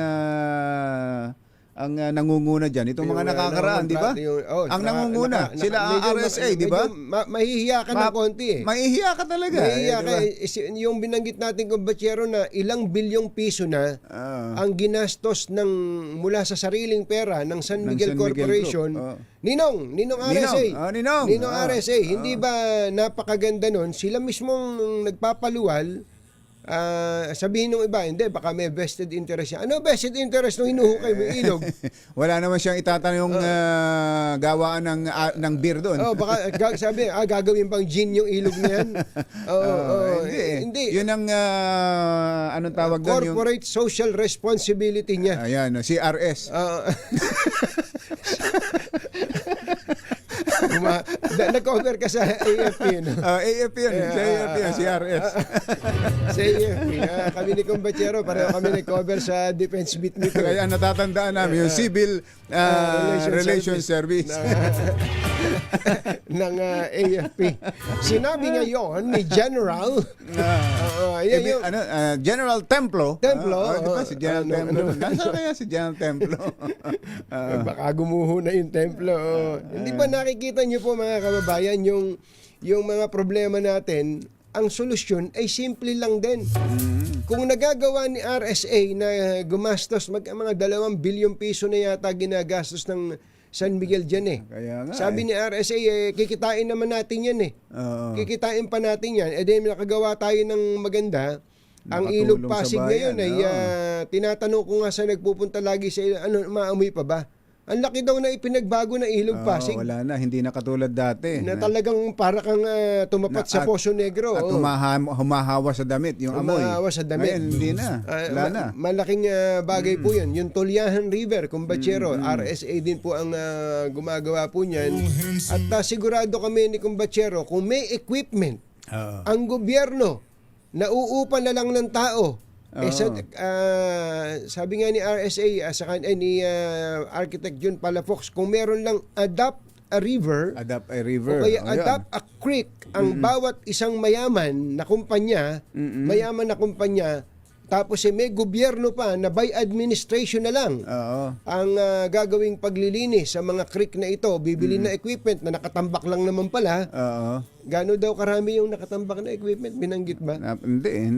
ang nangunguna diyan. Itong mga nakakaraan, di ba? Ang nangunguna, sila ang RSA, di ba? Mahihiya ka ng konti eh. Maihiya ka talaga. Mahihiya di ka. ba? Yung binanggit natin kumbatsero na ilang bilyong piso na ang ginastos mula sa sariling pera ng San Miguel San Miguel Corporation. Group. Ninong RSA. Ninong. RSA. Hindi ba napakaganda nun? Sila mismong nagpapaluwal. Sabihin ng iba, hindi, baka may vested interest siya. Ano vested interest nung hinuhukay mo yung ilog? Wala naman siyang itatanong gawaan ng beer doon. Baka sabi, gagawin pang gin yung ilog niyan. Hindi. Yun ang anong tawag doon? Corporate social responsibility niya. Ayan, CRS. Nag-cover ka sa AFP, no? AFP yan. CRS. Sa AFP. Kami ni Kumbatsero, pareho kami nag-cover sa defense beat nito. Kaya natatandaan namin yung Civil Relations Service. ng AFP. Sinabi ngayon ni General General Templo. Di ba si General Templo? Nasaan kaya si General Templo? Baka gumuho na yung templo. Hindi ba nakikita niyo po mga kababayan yung mga problema natin, ang solusyon ay simple lang din. Kung nagagawa ni RSA na gumastos mga 2 bilyong piso na yata ginagastos ng San Miguel dyan eh. Kaya nga, sabi ni RSA, kikitain naman natin yan eh. Kikitain pa natin yan. Then nakagawa tayo ng maganda. Ang Ilog Pasig ngayon ay tinatanong ko nga sa nagpupunta lagi sa maamoy pa ba? Ang laki daw na ipinagbago na Ilog Pasig. Wala na, hindi na katulad dati. Na talagang para kang tumapat sa Poso Negro. At humahawa sa damit, yung amoy. Humahawa sa damit. Ngayon, hindi na. Wala na. Malaking bagay po yan. Yung Tolyahan River, Kumbatsero, RSA din po ang gumagawa po niyan. At sigurado kami ni Kumbatsero, kung may equipment, ang gobyerno, nauupan na lang ng tao. Sabi nga ni RSA ni Architect Jun Palafox, kung meron lang adapt a river o kaya adapt a creek ang bawat isang mayaman na kumpanya, tapos may gobyerno pa na by administration na lang ang gagawing paglilinis sa mga creek na ito, bibili na equipment na nakatambak lang naman pala. Gaano daw karami yung nakatambak na equipment? Binanggit ba? Hindi.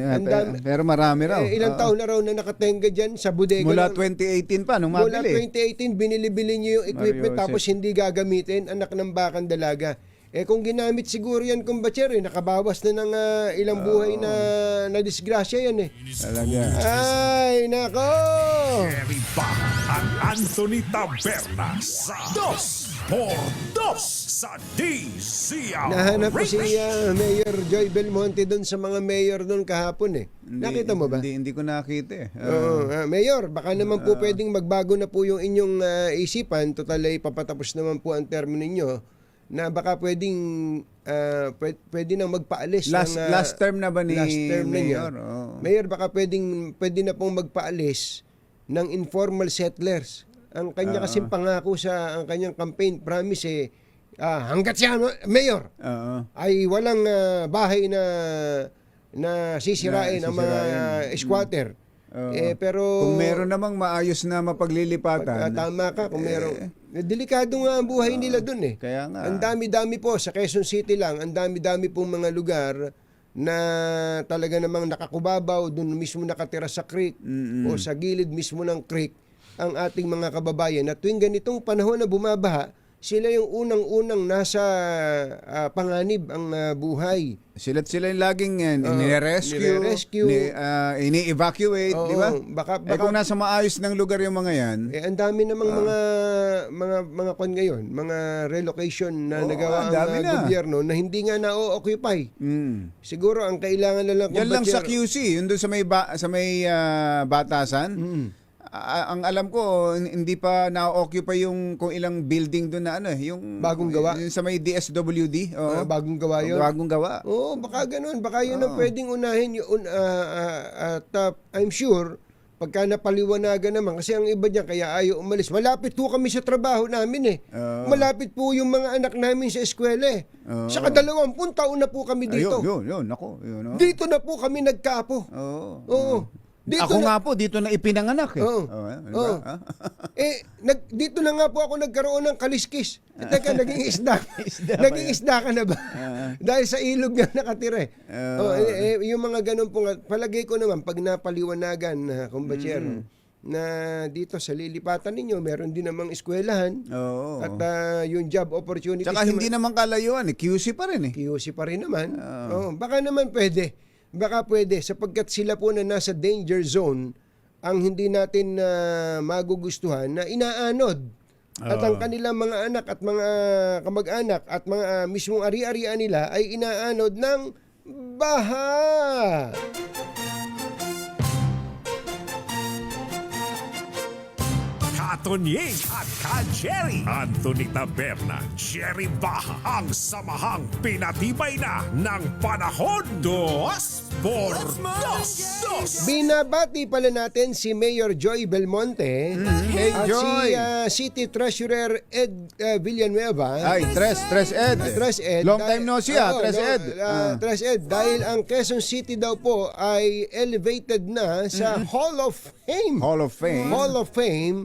Pero marami raw. Ilang taon na raw na nakatenga dyan sa bodega. Mula 2018 pa, nung mabili. Mula 2018, binili-bili niyo yung equipment tapos hindi gagamitin, anak ng bakang dalaga. Kung ginamit siguro yan, Kumbatsero, nakabawas na ng ilang buhay na disgrasya yan eh. Talaga. Ay, nako! Jerry ba ang Anthony Taberna sa 2x2 sa DZRH. Nahanap ko si Mayor Joy Belmonte doon sa mga mayor doon kahapon eh. Nakita mo ba? Hindi ko nakita eh. Mayor, baka naman po pwedeng magbago na po yung inyong isipan. Total ay papatapos naman po ang termo ninyo. Na baka pwedeng pwede nang magpaalis last term na ba ni Mayor? Mayor, baka pwede na pong magpaalis ng informal settlers. Ang kanya kasing pangako sa ang kanyang campaign promise hangga't siya Mayor ay walang bahay na sisirain ang mga squatter. Pero kung meron namang maayos na mapaglilipatan, tama ka, kung meron. Delikado nga ang buhay nila doon eh. Kaya nga. Ang dami-dami po sa Quezon City lang, ang dami-dami pong mga lugar na talaga namang nakakubabaw, doon mismo nakatira sa creek o sa gilid mismo ng creek ang ating mga kababayan. At tuwing ganitong panahon na bumabaha, sila yung unang-unang nasa panganib ang buhay. Sila yung laging nire-rescue, ini-evacuate, di ba? Baka kung nasa maayos ng lugar yung mga yan. Ang dami namang mga kon ngayon, mga relocation na nagawa ang gobyerno na hindi nga na-occupy. Siguro ang kailangan na lang yan lang sa QC, yun doon sa may batasan. Ang alam ko, hindi pa na-occupy yung kung ilang building doon na yung bagong gawa. Yung sa may DSWD. Bagong gawa yun. Bagong gawa. Baka ganun. Baka yun ang pwedeng unahin. At I'm sure, pagka napaliwanagan naman, kasi ang iba dyan, kaya ayaw umalis. Malapit po kami sa trabaho namin eh. Malapit po yung mga anak namin sa eskwela eh. Sa 20 taon na po kami dito. Yun. Dito na po kami nagkapo. Oo. Ako nga po, dito na ipinanganak eh. Oo. Ano Oo. ba? Dito na nga po ako nagkaroon ng kaliskis. Teka, naging isda. Isda ba Naging yan? isda ka na ba? Dahil sa ilog na nakatira. Yung mga ganun po nga, palagay ko naman, pag napaliwanagan, kumbatsero, na dito sa lilipatan ninyo, meron din namang eskwelahan. Oo. At yung job opportunities. Tsaka hindi naman kalayuan eh. QC pa rin eh. QC pa rin naman. Baka naman pwede. Baka pwede sapagkat sila po na nasa danger zone ang hindi natin magugustuhan na inaanod. At ang kanilang mga anak at mga kamag-anak at mga mismong ari-arian nila ay inaanod ng baha. Katonying at Ka-Jerry. Anthony Taberna, Jerry Baha, ang samahang pinatibay na ng panahon. 2 por 2. Binabati pala natin si Mayor Joy Belmonte Hey, at Joy. si City Treasurer Ed Villanueva. Ay, Tres Ed. Tres Ed. Long time no see Oo, Tres Ed. Tres Ed. Dahil ang Quezon City daw po ay elevated na sa Hall of Fame. Hall of Fame. Hall of Fame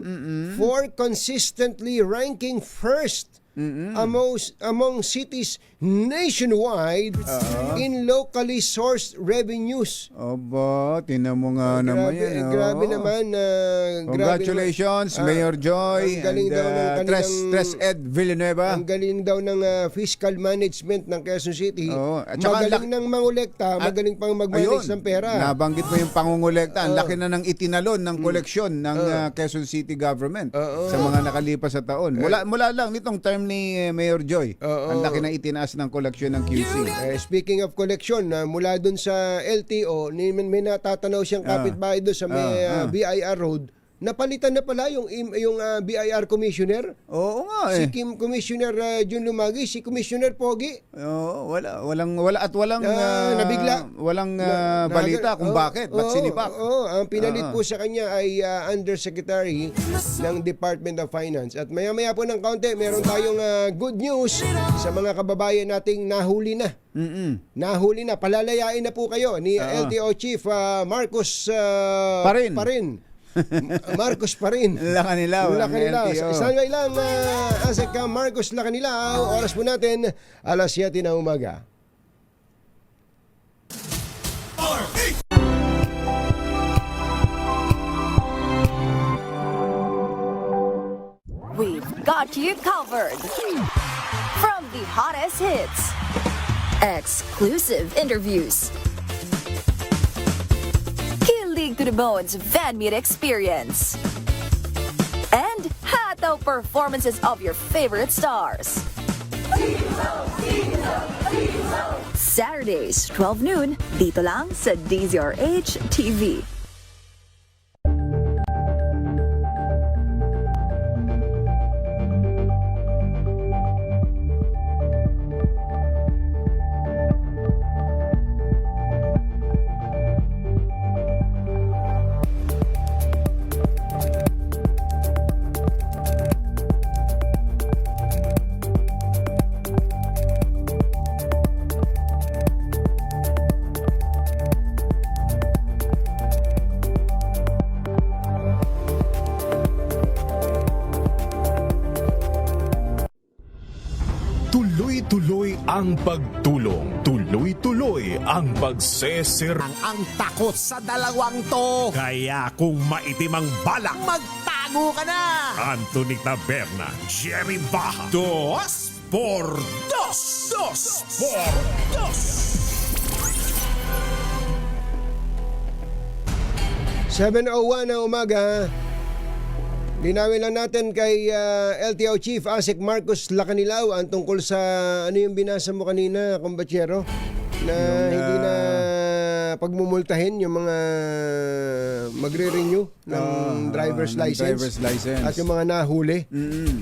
for consistently ranking first among cities nationwide in locally sourced revenues. Aba, tinan mo nga naman yan. oh. Grabe naman. Congratulations, grabe naman. Mayor Joy Ang galing and daw ng kanilang, Tres Ed Villanueva. Ang galing daw ng fiscal management ng Quezon City. Oo. At saka Magaling ng mangolekta, magaling pang mag-manage ng pera. Nabanggit mo yung pangungulekta. Ang laki na ng itinalon ng koleksyon ng Quezon City government sa mga nakalipas sa taon. Mula lang nitong term ni Mayor Joy. Ang laki na itinaas ng koleksyon ng QC. Speaking of collection, mula dun sa LTO, may natatanaw siyang kapitbahay doon sa may BIR Road. Napalitan na pala yung BIR Commissioner. Oo nga eh. Si Commissioner Jun Lumagi, si Commissioner Pogi. Oo, walang nabigla. Walang balita kung bakit, ba't sinipak. Ang pinalit po sa kanya ay Undersecretary ng Department of Finance. At maya-maya po ng kaunti, meron tayong good news sa mga kababayan nating nahuli na. Nahuli na, palalayain na po kayo ni LTO Chief Marcos Parin. Marcos pa rin. Lacanilao. Lacanilao. Standby lang, Asek Marcos Lacanilao. Oras po natin, alas 7 na umaga. We've got you covered. From the hottest hits, exclusive interviews, kilig to the bones fan meet experience, and hataw performances of your favorite stars. Saturdays, 12 noon, dito lang sa DZRH TV. Tuloy-tuloy ang pagtulong. Tuloy-tuloy ang pagsesir. Ang takot sa dalawang to. Kaya kung maitim ang balak, magtago ka na. Anthony Taberna, Jerry Baha. 2 por 2. 2 por 2. 7:01 na umaga. Linawin lang natin kay LTO Chief Asek Marcos Lacanilao ang tungkol sa ano yung binasa mo kanina, kumbatsero, na hindi na pagmumultahin yung mga magre-renew ng driver's license at yung mga nahuli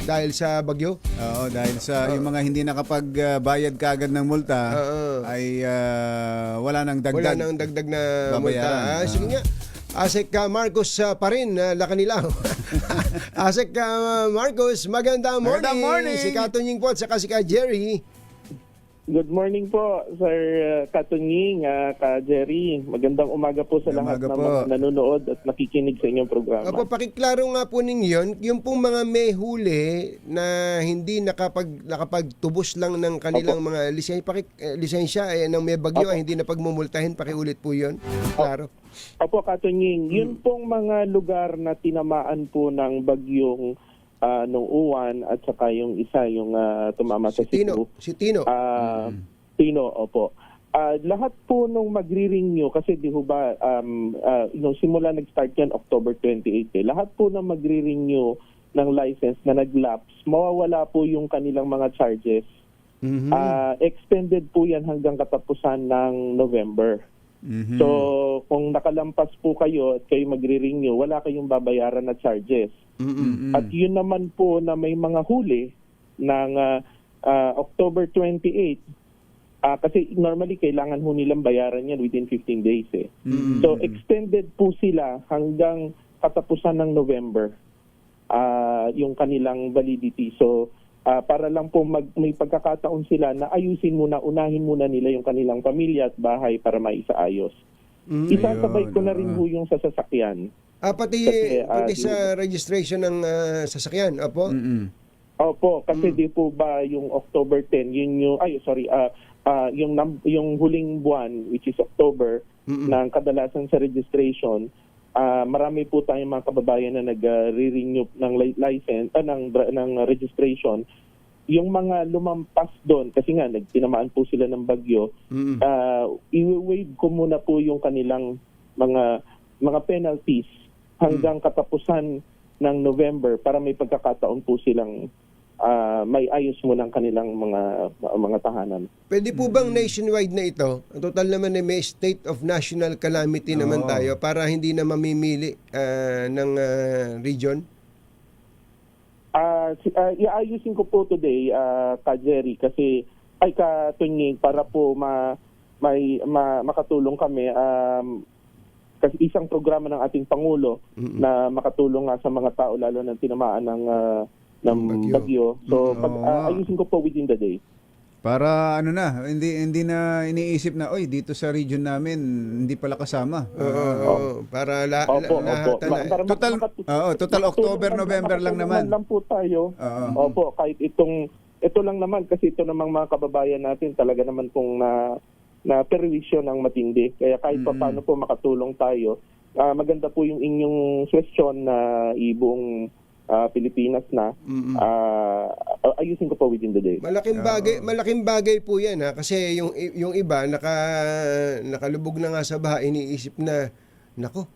dahil sa bagyo. Oo, dahil sa yung mga hindi nakapagbayad kaagad ng multa ay wala nang dagdag. Wala nang dagdag na babayaran. multa. Sige nga. Asek Marcos pa rin, Lacanilao. Asek Marcos, magandang morning. Magandang morning. Si Katonying po at saka si Jerry. Good morning po, Sir Katunying, Ka Jerry. Magandang umaga po sa lahat Umaga ng po. mga nanonood at nakikinig sa inyong programa. Opo, pakiklaro nga po ninyo, yung pong mga may huli na hindi nakapagtubos lang ng kanilang mga lisensya ng may bagyo, Opo. ay hindi na pagmumultahin, pakiulit po yun. Klaro. Opo, Katunying, yun pong mga lugar na tinamaan po ng bagyong nung Uwan at saka yung isa yung tumama sa Cebu. Si Tino. Tino, opo. Lahat po nung magre-renew, kasi di ho ba, nung simula nag-start yan October 28, lahat po na magre-renew ng license na nag-lapse, mawawala po yung kanilang mga charges. Extended po yan hanggang katapusan ng November. So, kung nakalampas po kayo at kayo magre-renew, wala kayong babayaran na charges. At yun naman po na may mga huli ng October 28, kasi normally kailangan ho nilang bayaran yan within 15 days. So, extended po sila hanggang katapusan ng November yung kanilang validity. So, para lang po may pagkakataon sila na unahin muna nila yung kanilang pamilya at bahay para maisaayos. Isasabay ko na rin ho yung sa sasakyan. Pati sa registration ng sasakyan, opo? Opo, kasi di po ba yung October 10, yun yung yung huling buwan, which is October, ng kadalasan sa registration, marami po tayong mga kababayan na nag-renew ng license, ng registration. Yung mga lumampas doon, kasi nga tinamaan po sila ng bagyo, i-waive ko muna po yung kanilang mga penalties hanggang katapusan ng November para may pagkakataon po silang may ayos mo ng kanilang mga tahanan. Pwede po bang nationwide na ito? Ang total naman ay may state of national calamity naman tayo para hindi na mamimili ng region? Iayusin ko po today, Ka Jerry, kasi Katunying, para po makatulong kami. Kasi isang programa ng ating Pangulo na makatulong nga sa mga tao lalo na tinamaan ng bagyo. So, ayusin ko po within the day. Para hindi na iniisip na, dito sa region namin, hindi pala kasama. Para Opo. Total October, November lang naman. Lang po tayo. Opo, kahit ito lang naman, kasi ito namang mga kababayan natin talaga naman pong na perwisyo ng matindi. Kaya kahit pa paano po makatulong tayo, maganda po yung inyong question na ibuong Pilipinas na ayusin ko po within the day. Malaking bagay po 'yan kasi yung iba nakalubog na nga sa baha, iniisip na nako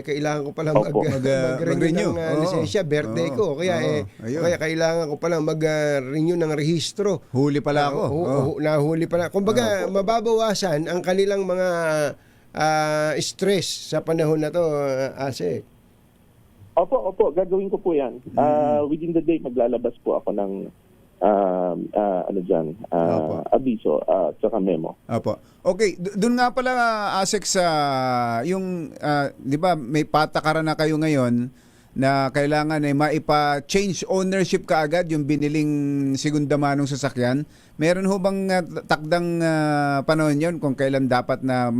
kailangan ko pala mag-renew ng lisensya, birthday ko. Kaya kailangan ko pala mag-renew ng rehistro. Huli pala ako. Nahuli pala. Kumbaga, mababawasan ang kanilang mga stress sa panahon na to, Ase. Opo, gagawin ko po 'yan. Within the day maglalabas po ako ng abiso at saka memo. Opo. Okay, doon nga pala Asek sa yung 'di ba may patakaran na kayo ngayon na kailangan ay maipa-change ownership kaagad yung biniling segunda manong sasakyan. Meron ho bang takdang panahon 'yon kung kailan dapat na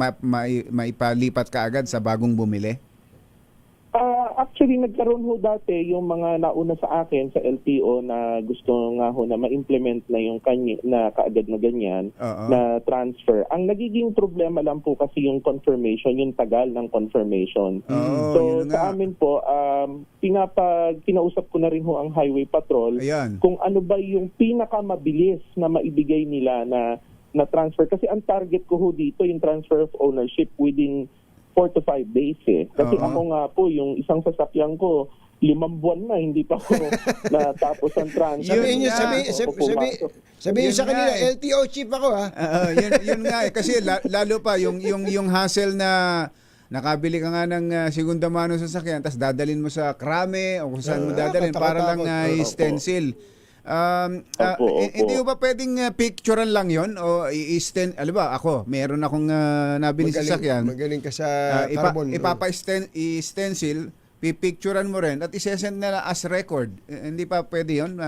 maipalipat kaagad sa bagong bumili? Actually, nagkaroon ho dati yung mga nauna sa akin sa LTO na gusto nga ho na ma-implement na yung na kaagad na ganyan na transfer. Ang nagiging problema lang po kasi yung confirmation, yung tagal ng confirmation. So sa amin po, kinausap ko na rin ho ang Highway Patrol kung ano ba yung pinakamabilis na maibigay nila na transfer. Kasi ang target ko ho dito, yung transfer of ownership within 4 to 5 days Kasi ako nga po, yung isang sasakyan ko, 5 buwan na, hindi pa ko natapos ang transfer. Sabihin sa kanila, LTO chief ako Yun nga kasi lalo pa yung hassle na nakabili ka nga ng segunda mano sasakyan, tapos dadalhin mo sa krame o kung saan mo dadalhin para lang stencil. Hindi ba pwedeng picturean lang yon o alam ba ako meron akong nabili sa sasakyan, magaling ka sa carbon, i-stencil pipicturean mo rin at isesend nila as record. Hindi pa pwede yun,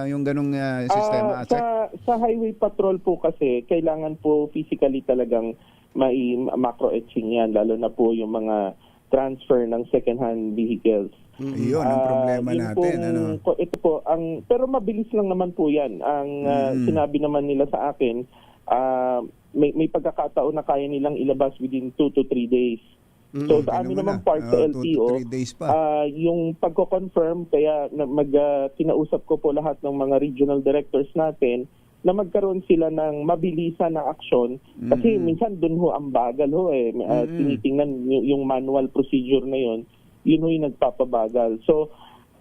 yung ganung sistema, Asek? Sa highway patrol po kasi, kailangan po physically talagang macro etching yan, lalo na po yung mga transfer ng second-hand vehicles. Yun ang problema Yun natin. Ito po, pero mabilis lang naman po yan. Ang sinabi naman nila sa akin, may pagkakataon na kaya nilang ilabas within 2 to 3 days. So sa amin naman part sa 2 to LTO, 3 days pa. yung pagko-confirm, kaya kinausap ko po lahat ng mga regional directors natin na magkaroon sila ng mabilisan na aksyon kasi minsan dun ho ang bagal ho tinitingnan yung manual procedure na yun ho yung nagpapabagal. So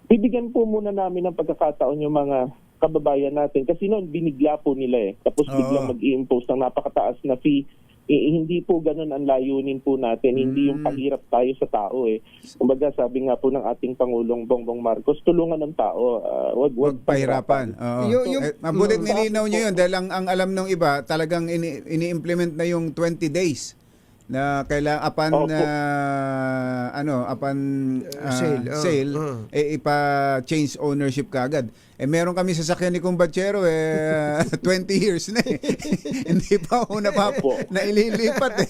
bibigyan po muna namin ng pagkakataon yung mga kababayan natin kasi noon binigla po nila tapos biglang mag-i-impose ng napakataas na fee. Hindi po ganun ang layunin po natin. Hindi yung pahirap tayo sa tao Kumbaga sabi nga po ng ating Pangulong Bongbong Marcos, tulungan ng tao, wag pahirapan. Mabutit nilinaw nyo yun dahil ang alam ng iba talagang ini-implement na yung 20 days na kailangan upon sale ipa-change ownership kaagad. Meron kami sasakyan ni Kumbatsero 20 years na hindi pa ako na ililipat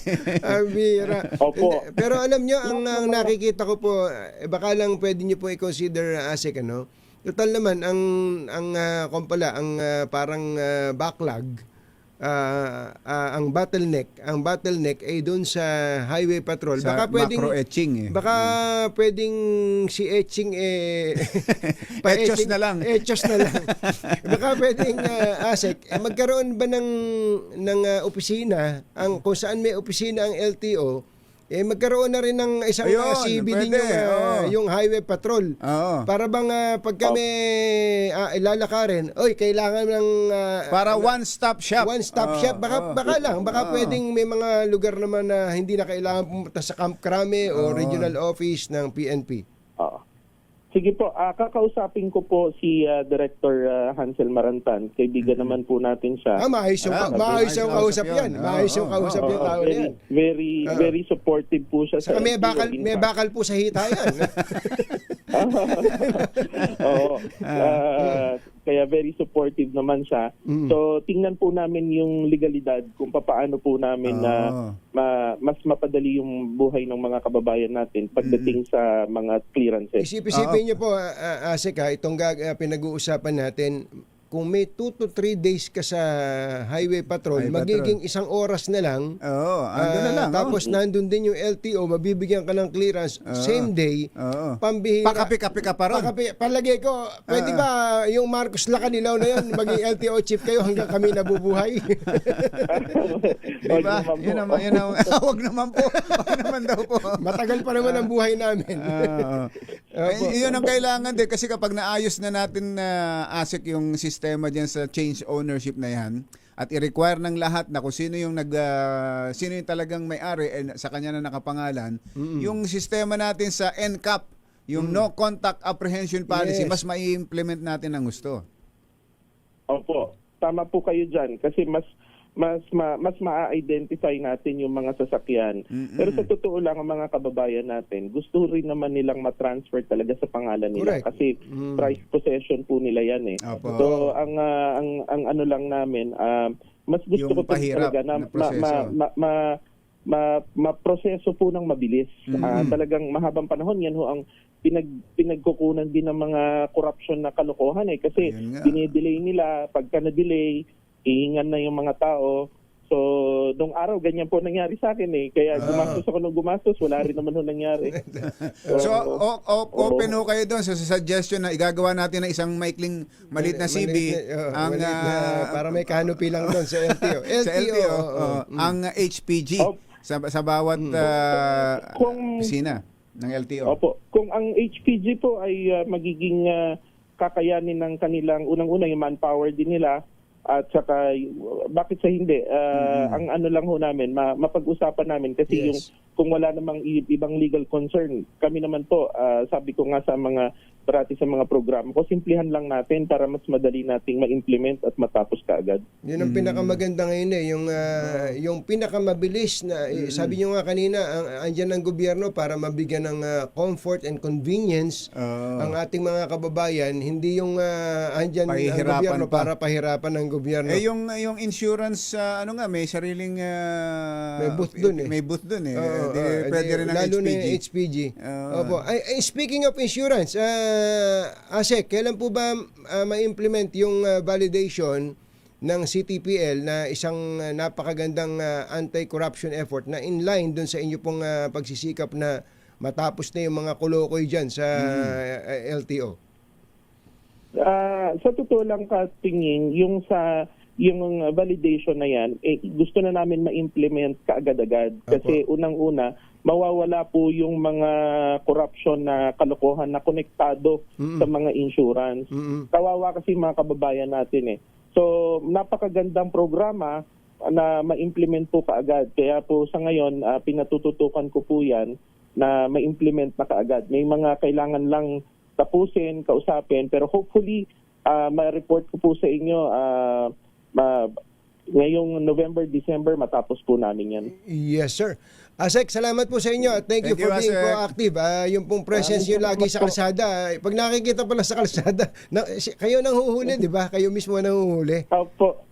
Opo. Pero alam nyo, ang nakikita ko po, baka lang pwede nyo po i-consider, Asek, total naman, ang parang backlog, ang bottleneck ay doon sa highway patrol. Sa Baka pwedeng macro etching Baka pwedeng si etching etchos na lang. Baka pwedeng Asek, magkaroon ba ng opisina kung saan may opisina ang LTO, magkaroon na rin ng isang CB din yung highway patrol. Para bang pag kami ilalakarin, kailangan ng para one-stop shop. Baka pwedeng may mga lugar naman na hindi na kailangan pumunta sa Camp Crame o regional office ng PNP. Sige po, kakausapin ko po si Director Hansel Marantan. Kaibigan naman po natin siya. Maayos yung kausap yan. Maayos yung kausap yung tao yan. Very supportive po siya. Saka may bakal po sa hita yan. Kaya very supportive naman siya. So tingnan po namin yung legalidad kung paano po namin mas mapadali yung buhay ng mga kababayan natin pagdating sa mga clearances. Isipin niyo po, Asek, itong pinag-uusapan natin, kung may 2 to 3 days ka sa highway patrol, magiging 1 oras na lang. Andun na lang. Tapos nandun din yung LTO, mabibigyan ka ng clearance same day. Pambihira. Pakapi-kapi ka pa ron. Palagay ko, pwede ba yung Marcos Lacanilaw na yun, maging LTO chief kayo hanggang kami nabubuhay? Diba? Yun naman. Wag naman po. Wag naman daw po. Matagal pa naman ang buhay namin. Yun ang kailangan din kasi kapag naayos na natin Asek yung sistema diyan sa change ownership na yan at i-require ng lahat na kung sino yung sino yung talagang may-ari sa kanya na nakapangalan, yung sistema natin sa NCAP, yung no contact apprehension policy, mas mai-implement natin ang gusto. Opo, tama po kayo diyan kasi mas ma-identify natin yung mga sasakyan. Pero sa totoo lang, ang mga kababayan natin, gusto rin naman nilang ma-transfer talaga sa pangalan nila. Correct. Kasi price possession po nila yan Opo. So, ang ano lang namin, mas gusto Yung ko talaga na ma-proseso po ng mabilis. Talagang mahabang panahon, yan ho ang pinagkukunan din ng mga corruption na kalokohan kasi dinidelay nila, pagka na-delay, ihingan na yung mga tao. So, nung araw, ganyan po nangyari sa akin Kaya gumastos ako nung gumastos, wala rin naman nangyari. So, open ho kayo doon sa suggestion na igagawa natin na isang maikling maliit na CB. Para may canopy lang doon sa LTO. Sa LTO, ang HPG sa bawat opisina ng LTO. Opo. Kung ang HPG po ay magiging kakayanin ng kanilang, unang-una yung manpower din nila, at saka bakit sa hindi ang ano lang ho namin mapag-usapan namin kasi kung wala namang ibang legal concern, kami naman po, sabi ko nga sa mga programa ko, simplihan lang natin para mas madali nating ma-implement at matapos kaagad. Yun ang pinakamaganda ngayon yung pinakamabilis na sabi niyo nga kanina andyan ang gobyerno para mabigyan ng comfort and convenience ang ating mga kababayan, hindi yung andyan ang gobyerno para pahirapan ng gobyerno. Yung insurance may sariling may booth doon May booth doon pwede rin ng lalo HPG. Na HPG. Opo. Speaking of insurance, Asek, kailan po ba ma-implement yung validation ng CTPL na isang napakagandang anti-corruption effort na in line dun sa inyo pong pagsisikap na matapos na yung mga kulokoy dyan sa LTO? Sa totoo lang katingin, yung validation na yan, gusto na namin ma-implement kaagad-agad. Kasi unang-una, mawawala po yung mga corruption na kalokohan na konektado sa mga insurance. Kawawa kasi mga kababayan natin So, napakagandang programa na ma-implement po kaagad. Kaya po sa ngayon, pinatututukan ko po yan na ma-implement na kaagad. May mga kailangan lang tapusin, kausapin, pero hopefully, ma-report ko po sa inyo ngayong November, December, matapos po namin yan. Yes, sir. Asek, salamat po sa inyo at thank you for being proactive. Yung pong presence nyo lagi sa kalsada. Pag nakikita pala sa kalsada, kayo nang huhuli, di ba? Kayo mismo nang huhuli. Opo.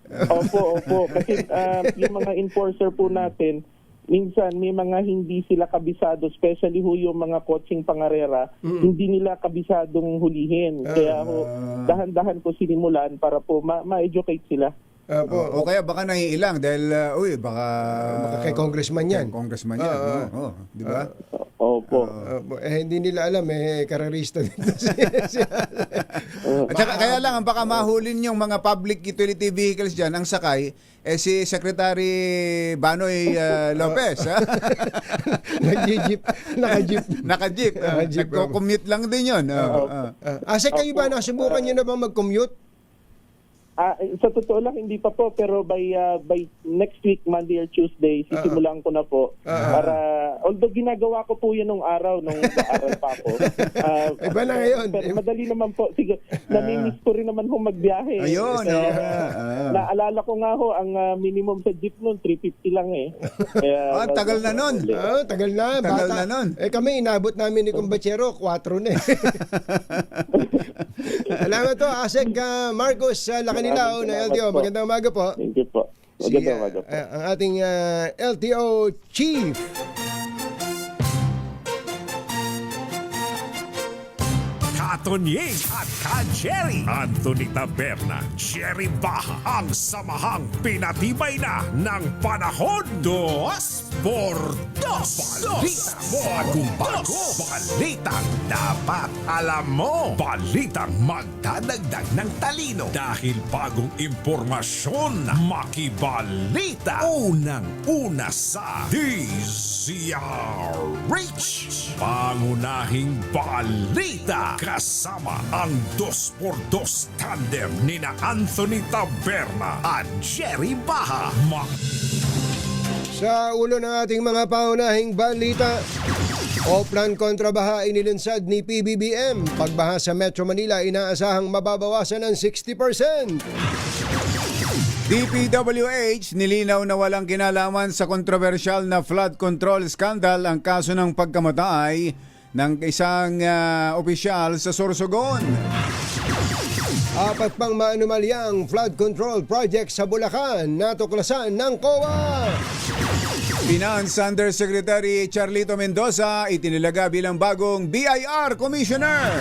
Kasi yung mga enforcer po natin, minsan may mga hindi sila kabisado, especially yung mga coaching pangarera, hindi nila kabisadong hulihin. Kaya dahan-dahan ko sinimulan para po ma-educate sila. O kaya baka naiilang dahil baka kay congressman yan. Di ba? Opo. Hindi nila alam karerista dito. At saka kaya lang baka mahulin yung mga public utility vehicles diyan ang sakay si Secretary Banoy Lopez. Naka-jeep. Nagko-commute lang din yun. Asek, kayo ba nasubukan niyo na bang mag-commute? Sa totoo lang, hindi pa po, pero by next week, Monday or Tuesday, sisimulan ko na po. Although ginagawa ko po yun nung araw pa ako. Iba na ngayon. Pero madali naman po. Sige, namimiss ko rin naman magbiyahe. Ayun. Naalala ko nga ang minimum sa jeep nun, 350 lang Kaya, tagal na nun. Tagal na nun. Kami, inabot namin ni Kumbachero, 4 na Salamat to, Asek Marcos Lacanilao na LTO. Magandang umaga po. Thank you po. Magandang umaga po. Ang ating LTO Chief. Katonying at Ka-Jerry Anthony Taberna, Jerry Baha, ang samahang pinatibay na ng panahon. Dos por dos. Balita mo. Bagong-bago. Balitang dapat alam mo. Balitang magdadagdag ng talino. Dahil bagong impormasyon, makibalita. Unang-una sa DZRH. Pangunahing balita. Kasama ang 2x2 tandem nina Anthony Taberna at Jerry Baha. Sa ulo ng ating mga paunahing balita, Oplan kontra baha inilunsad ni PBBM. Pagbaha sa Metro Manila inaasahang mababawasan ng 60%. DPWH nilinaw na walang kinalaman sa kontrobersyal na flood control scandal ang kaso ng pagkamatay ng isang opisyal sa Sorsogon. 4 pang maanumalyang flood control project sa Bulacan natuklasan ng COA. Finance Undersecretary Charlito Mendoza itinilaga bilang bagong BIR Commissioner.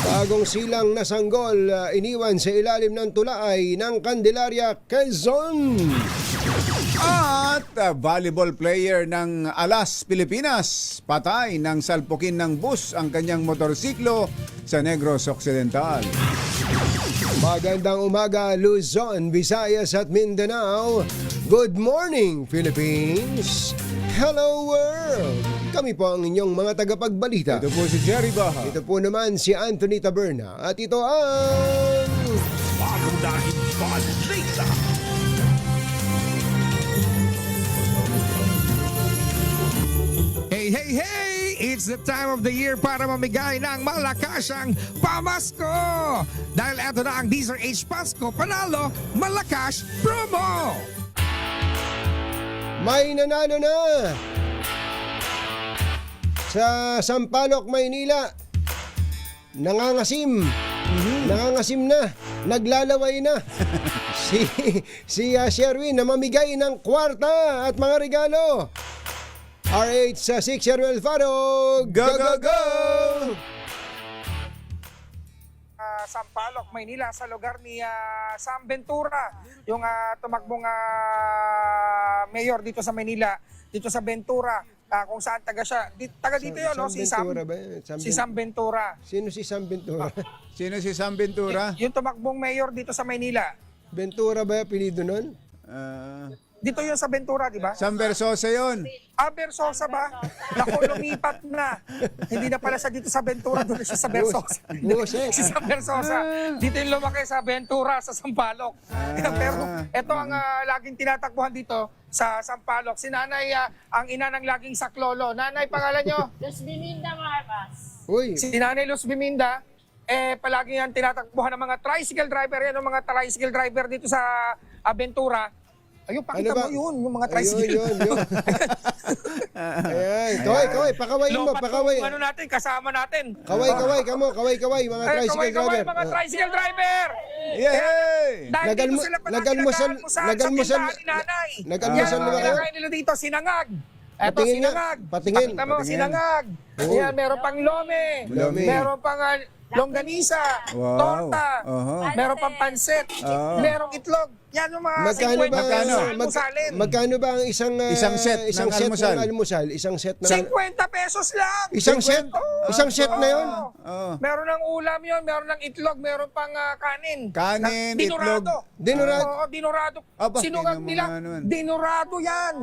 Bagong silang na sanggol iniwan sa ilalim ng tulay ng Candelaria, Quezon. At volleyball player ng Alas, Pilipinas, patay ng salpukin ng bus ang kanyang motorsiklo sa Negros Occidental. Magandang umaga, Luzon, Visayas at Mindanao. Good morning, Philippines. Hello, world. Kami po ang inyong mga tagapagbalita. Ito po si Jerry Baha. Ito po naman si Anthony Taberna. At ito ang... Pangunahing balita. hey, hey! It's the time of the year para mamigay ng malakasang pamasko! Dahil eto na ang DZRH Pasko Panalo Malakas Promo! May nanalo na sa Sampaloc, Maynila. Nangangasim. Nangangasim na. Naglalaway na. si Sherwin na mamigay ng kwarta at mga regalo. RH sa 6 Sherwin Alfaro. Go, go, go! Sampaloc, Maynila, sa lugar ni Sam Ventura, yung tumakbong mayor dito sa Maynila, dito sa Ventura, kung saan taga siya. Taga dito yun, no? Si Sam. Si Sam Ventura. Sino si Sam Ventura? Sino si Sam Ventura? Yung tumakbong mayor dito sa Maynila. Ventura ba yung apelido nun? Dito yun sa Ventura, di ba? Sam Versosa yun. Versosa ba? Naku, lumipat na. Hindi na pala siya dito sa Ventura, doon na siya sa Versosa. Si Sam Versosa. Dito yung lumaki sa Ventura, sa Sampaloc. Pero ito ang laging tinatakbuhan dito sa Sampaloc. Si Nanay, ang ina ng laging saklolo. Nanay, pangalan nyo? Luz Biminda Marcos. Uy, Si Nanay Luz Biminda, palagi yan tinatakbuhan ng mga tricycle driver. Yan ang mga tricycle driver dito sa Ventura. Ayun, pakita Ano ba? mo yun, yung mga tricycle. Yun. Ayan, kaway, pakawayin mo, Lopat pakaway. yung ano natin, kasama natin. Kaway, mga tricycle driver. Kaway, mga tricycle driver. Yay! Dahil dito sila Nagalmusal sa tindahan ni Nanay. Nagalmusal Yan, na ba kayo? kinakain nila dito, sinangag. Eto, Patingin nga, sinangag. patingin. Pakita mo, sinangag. Yan, meron pang lome. Meron pang longganisa, Wow. torta, meron pang pansit, Oh. merong itlog. Yan yung mga Magkano ba? almusalin. Magkano ba ang isang Isang set ng almusal? ng almusal? Isang set ng 50 pesos lang. Isang set? Isang set na 'yon. Oh. Meron ng ulam yon, meron ng itlog, meron pang kanin. Kanin, Dinurado. itlog. Dinurado. Oo, dinurado. Aba, Sinungag tingnan mo nila. nga nun. Dinurado yan.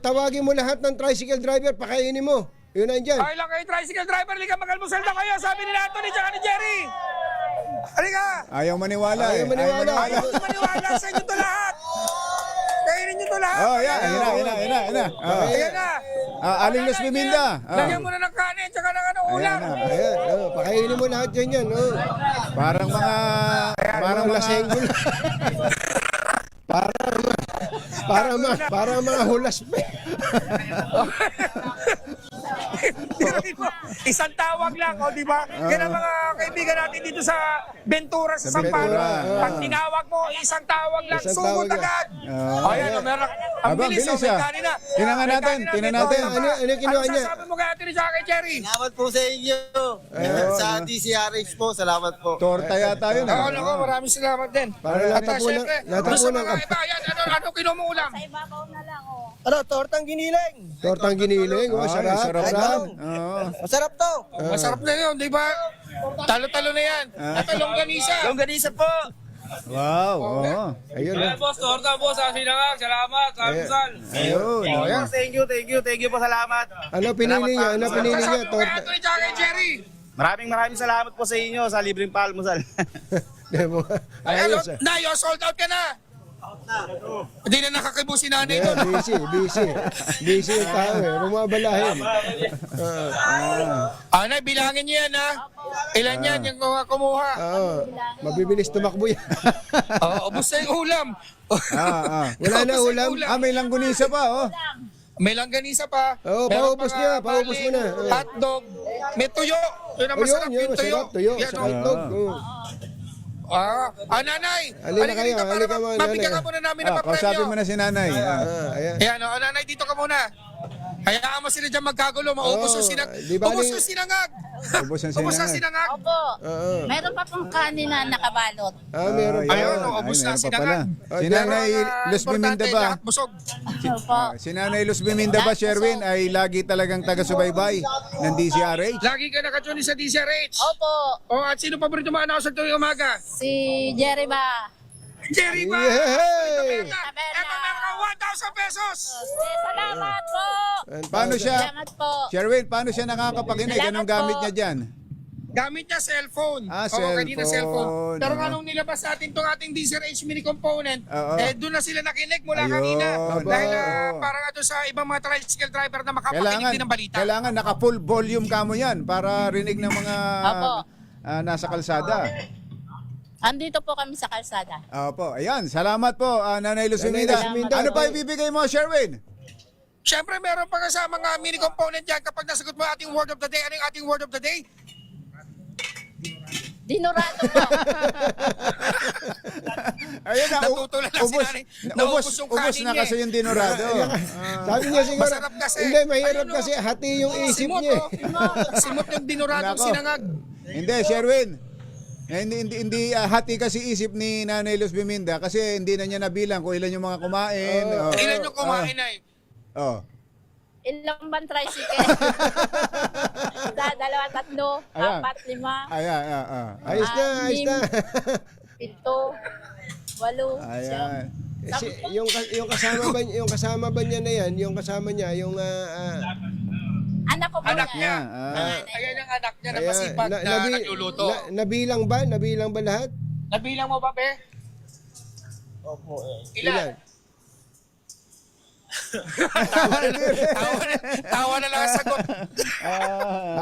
Tawagin mo lahat ng tricycle driver, pakainin mo. Yun nandiyan. Ay lang kayo, tricycle driver, halika mag-almusal na kayo, sabi ni Anthony tsaka ni Jerry. Halika. Ayaw maniwala Ayaw maniwala. Ayaw ko maniwala sa inyo to lahat. Kainin nyo to lahat. Oh, yan. Ayan na. Ayan na. Aling Luz Biminda. Lagyan mo na ng kanin tsaka ng ulam. Ayan, pakainin mo lahat yan. Parang mga lasenggol. Para mga hulas pa. Isang tawag lang, o di ba? Yan ang mga kaibigan natin dito sa Ventura, sa Sampaloc. Pag tinawag mo, isang tawag lang, Isang sugod tawag lang. agad. Ayan, meron. Ang Aba, bilis, bilis, may ah. kanina. Tingnan natin. Ano kinuha niya? Ano sasabi mo kay Ate Richa kay Jerry? Salamat po sa inyo. Sa DCRH po, salamat po. torta yata yun. Oo, naku, maraming salamat din. Para At natapunan- syempre, natapunan doon sa ka. mga iba, ayan, ano kinumuulam? Sa ibabaw na lang, oh. Tortang giniling. Tortang giniling, sarap. Sarap. Masarap to. Masarap na yun, di ba? Talo-talo na yan. At longganisa. Longganisa po. Wow. Oh. Ayun. boss, torta boss, sinangag. Salamat, almusal. Ayun. Thank you po, salamat. Ano pinili niya? Sasabi mo kay Torta. Ate Richa kay Jerry. Maraming salamat po sa inyo sa libreng paalmusal. Ayun, Nayo, sold out ka na. Hindi na nakakibo si nanay Yeah, doon. busy yung tao Rumabalahin. Nay, bilangin niyo yan, ha? Ilan yan yung kumuha? Mabibilis tumakbo yan. Ubus na yung ulam. Wala na Ubus ulam. yung May langgunisa pa, oh. May langganisa pa. Oo, Meron paubos pang, niya, paubos mo na. Hotdog. May tuyo. Yun ang masarap Ayun, yung tuyo. masarap. Tuyo, Yan, sa oh. itlog. Nanay. Halika kayo, dito para halika mo, mabigyan nanay. ka muna namin ng Kausapin papremyo. mo na si nanay. Ayan. Ayan, nanay, dito ka muna. Hayaan mo sila dyan magkagulo, maubos yung sinangag. di ba Ubos ni- yung sinangag. Ubos ang Ubos ang sinangag. sinangag. Opo. Meron pa pong kanin na nakabalot. Meron pa. Ayun, ubos na meron pa sinangag. pala. Si Nanay Luz Biminda ba? Lahat busog. Opo. Si Nanay Luz Biminda ba, Sherwin, ay lagi talagang taga-subaybay ng DCRH? Lagi ka nakatuni sa DCRH. Opo. At sino paborito mo announcer tuwing umaga? Si Jerry ba? Jerry ba? Yay! Ito meron ka 1,000 pesos. Salamat po. Paano siya? Salamat po. Sherwin, paano siya nakakapakinig? Anong Salamat po. gamit niya dyan? Gamit niya cellphone. Oo, kanina cellphone. Pero nga nung nilabas natin itong ating Deezer H mini component, doon na sila nakinig mula kanina. Dahil parang ito sa ibang mga tricycle driver na makapakinig din ng balita. Kailangan naka-full volume ka mo yan para rinig ng mga nasa kalsada. Andito po kami sa kalsada. Opo, ayan. Salamat po, Nanay Luz Biminda. Ano pa ibibigay mo, Sherwin? Siyempre, meron pa sa mga mini component yan. Kapag nasagot mo ating word of the day, ano yung ating word of the day? Dinorado po. Ayun na, Natutula lang si nanay. Naubos yung ubos kanin na niya kasi yung dinorado. Sabi niya siguro, Masarap kasi. hindi, mahirap Ayun, kasi hati yung isip simot, niya. Simot yung dinoradong Nako. sinangag. Hindi, Sherwin. Hindi hati kasi isip ni Nanay Luz Biminda kasi hindi na niya nabilang kung ilan yung mga kumain. Ilan yung kumain ay? Ilang bang tricycle? Isa, dalawa, tatlo, Ayan. 4, 5, Ayan. Ayos na, ayos na. 7, 8, Ayan. Yung kasama ba niya na yan, yung kasama niya, yung anak ko po Anak yan. niya. Panganay. Ayan ang anak niya na masipag na nagluluto. nabilang ba lahat? Nabilang mo ba, be? Opo, Ilan? Tawa na lang ang sagot.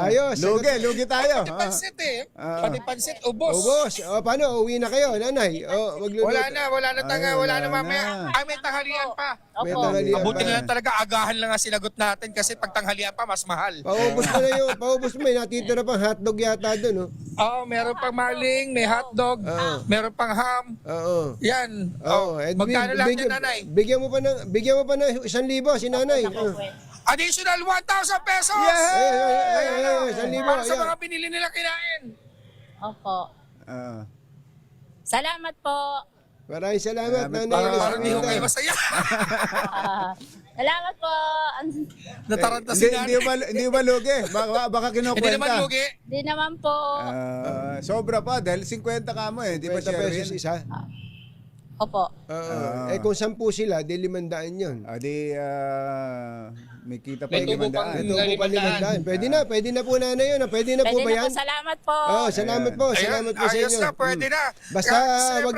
Ayos. Lugi tayo. Pati pansit eh. Pati pansit, ubos. Ubos. O, paano? Uwi na kayo, nanay. O, magluluto. Wala na mamaya. Ay, may tanghalian pa. May Opo. tanghalian Mabuti pa. na lang talaga, agahan lang ang sinagot natin kasi pag tanghalian pa, mas mahal. Paubos mo, may natitira pang hotdog yata doon, no? Oo, meron pang maling, may hotdog, meron pang ham. Oo. Yan. Eh, Magkano lang yan, nanay? Bigyan mo pa ng 1,000 si nanay. Additional 1,000 pesos! Para sa mga binili nila kinain. Opo. Salamat po. Maraming salamat, nanay. Parang di ko kayo masaya. Salamat po. Nataranta si nanay. Hindi ba lugi? Baka kinukwenta. Hindi naman lugi. Di naman po. Sobra pa dahil 50 ka mo eh. Di ba 50 pesos Sherwin? isa. Opo. Kung 10 sila, di 500 yun. May kita pa May tubo yung pang- 500. Ito po pa 500. Pwede na po nanay yun. Pwede na po Pwede ba na yan? po. Salamat po. Salamat po. Salamat po sa Ayos inyo. na, pwede na. Basta wag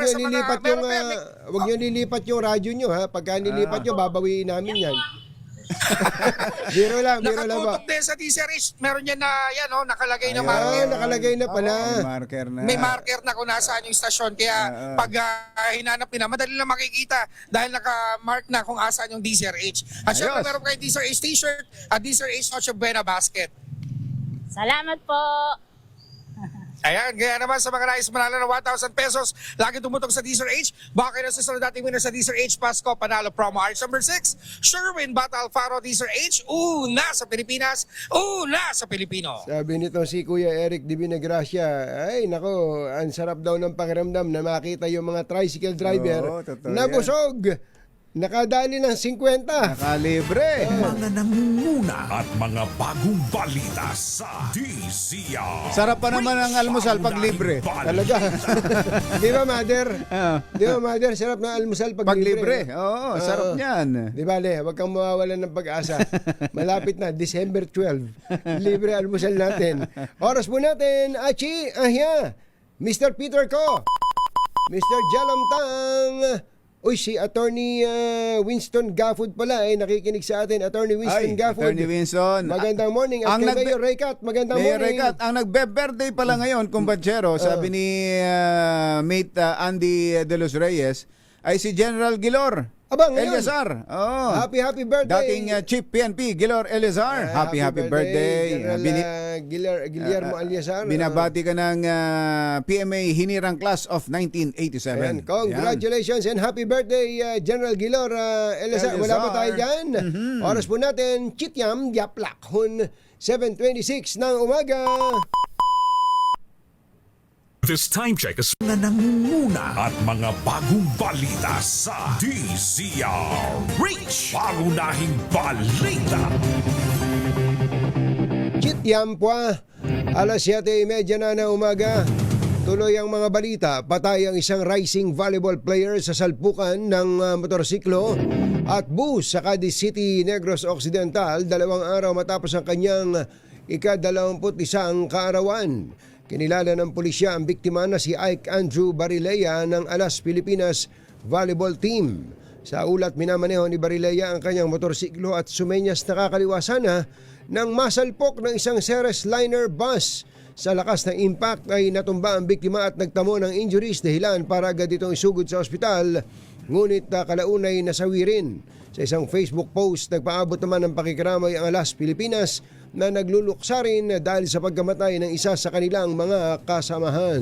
niyo lilipat yung radyo niyo ha. Pagka nilipat niyo, babawiin namin yan. Biro lang ba? Nakatutok din sa T-Series. Meron yan na, yan o, nakalagay na Ah, marker. nakalagay na pala. Marker na. May marker na kung nasaan yung stasyon. Kaya pag hinanap nila, madali lang makikita dahil naka-mark na kung asaan yung DZRH. At syempre Ayos. meron kayo DZRH t-shirt at DZRH Noche Buena basket. Salamat po. Ayan, kaya naman sa mga nais manalo ng 1,000 pesos, lagi tumutok sa DZRH. Baka kayo nasusunod dating winner sa DZRH Pasko Panalo Promo Arch number 6. Sherwin Bata Alfaro DZRH. Una sa Pilipinas, una sa Pilipino. Sabi nito si Kuya Eric Di Binagracia, ay nako, ang sarap daw ng pakiramdam na makita yung mga tricycle driver totoo na yan. busog. Nakadali ng 50. Nakalibre. Mga nangunguna at mga bagong balita sa DZR. Sarap pa naman ang almusal pag libre. Talaga. Di ba, mother? Di ba, mother? Sarap na almusal pag Pag libre. libre. Oo, sarap niyan. Di ba, Le? Huwag kang mawawalan ng pag-asa. Malapit na, December 12. Libre almusal natin. Oras po natin, Achi, ahya, Mr. Peter Ko, Mr. Jalamtang. Uy, si Attorney Winston Gafford pala ay nakikinig sa atin. Attorney Winston Gafford. Attorney Winston. Magandang morning. At kay Mayor Raycat, magandang Mayor morning. Raycat, ang nagbe-birthday pala ngayon, kumbatsero, sabi ni mate Andy De Los Reyes, ay si General Gilor. Aba, ngayon. Eleazar. Oh. Happy birthday. Dating Chief PNP, Gilor Eleazar. Happy birthday. General Guillermo Eleazar. Binabati ka ng PMA Hinirang Class of 1987. Ayan, congratulations and happy birthday, General Gilor Eleazar. Wala ba tayo dyan? Oras po natin, Chityam Yaplak, 7:26 ng umaga. This time check is mga nangunguna at mga bagong balita sa DZR. Reach! Pangunahing balita. Chityam Pwa, alas 7:30 na umaga. Tuloy ang mga balita. Patay ang isang rising volleyball player sa salpukan ng motorsiklo at bus sa Cadiz City, Negros Occidental 2 araw matapos ang kanyang ika-21 kaarawan. Kinilala ng pulisya ang biktima na si Ike Andrew Barilea ng Alas Pilipinas Volleyball Team. Sa ulat, minamaneho ni Barilea ang kanyang motorsiklo at sumenyas nakakaliwasan na nang masalpok ng isang Ceres liner bus. Sa lakas ng impact ay natumba ang biktima at nagtamo ng injuries, dahilan para agad itong isugod sa ospital, ngunit kalaunay nasawi rin. Sa isang Facebook post, nagpaabot naman ng pakikiramay ang Alas Pilipinas na nagluluksa rin dahil sa pagkamatay ng isa sa kanilang mga kasamahan.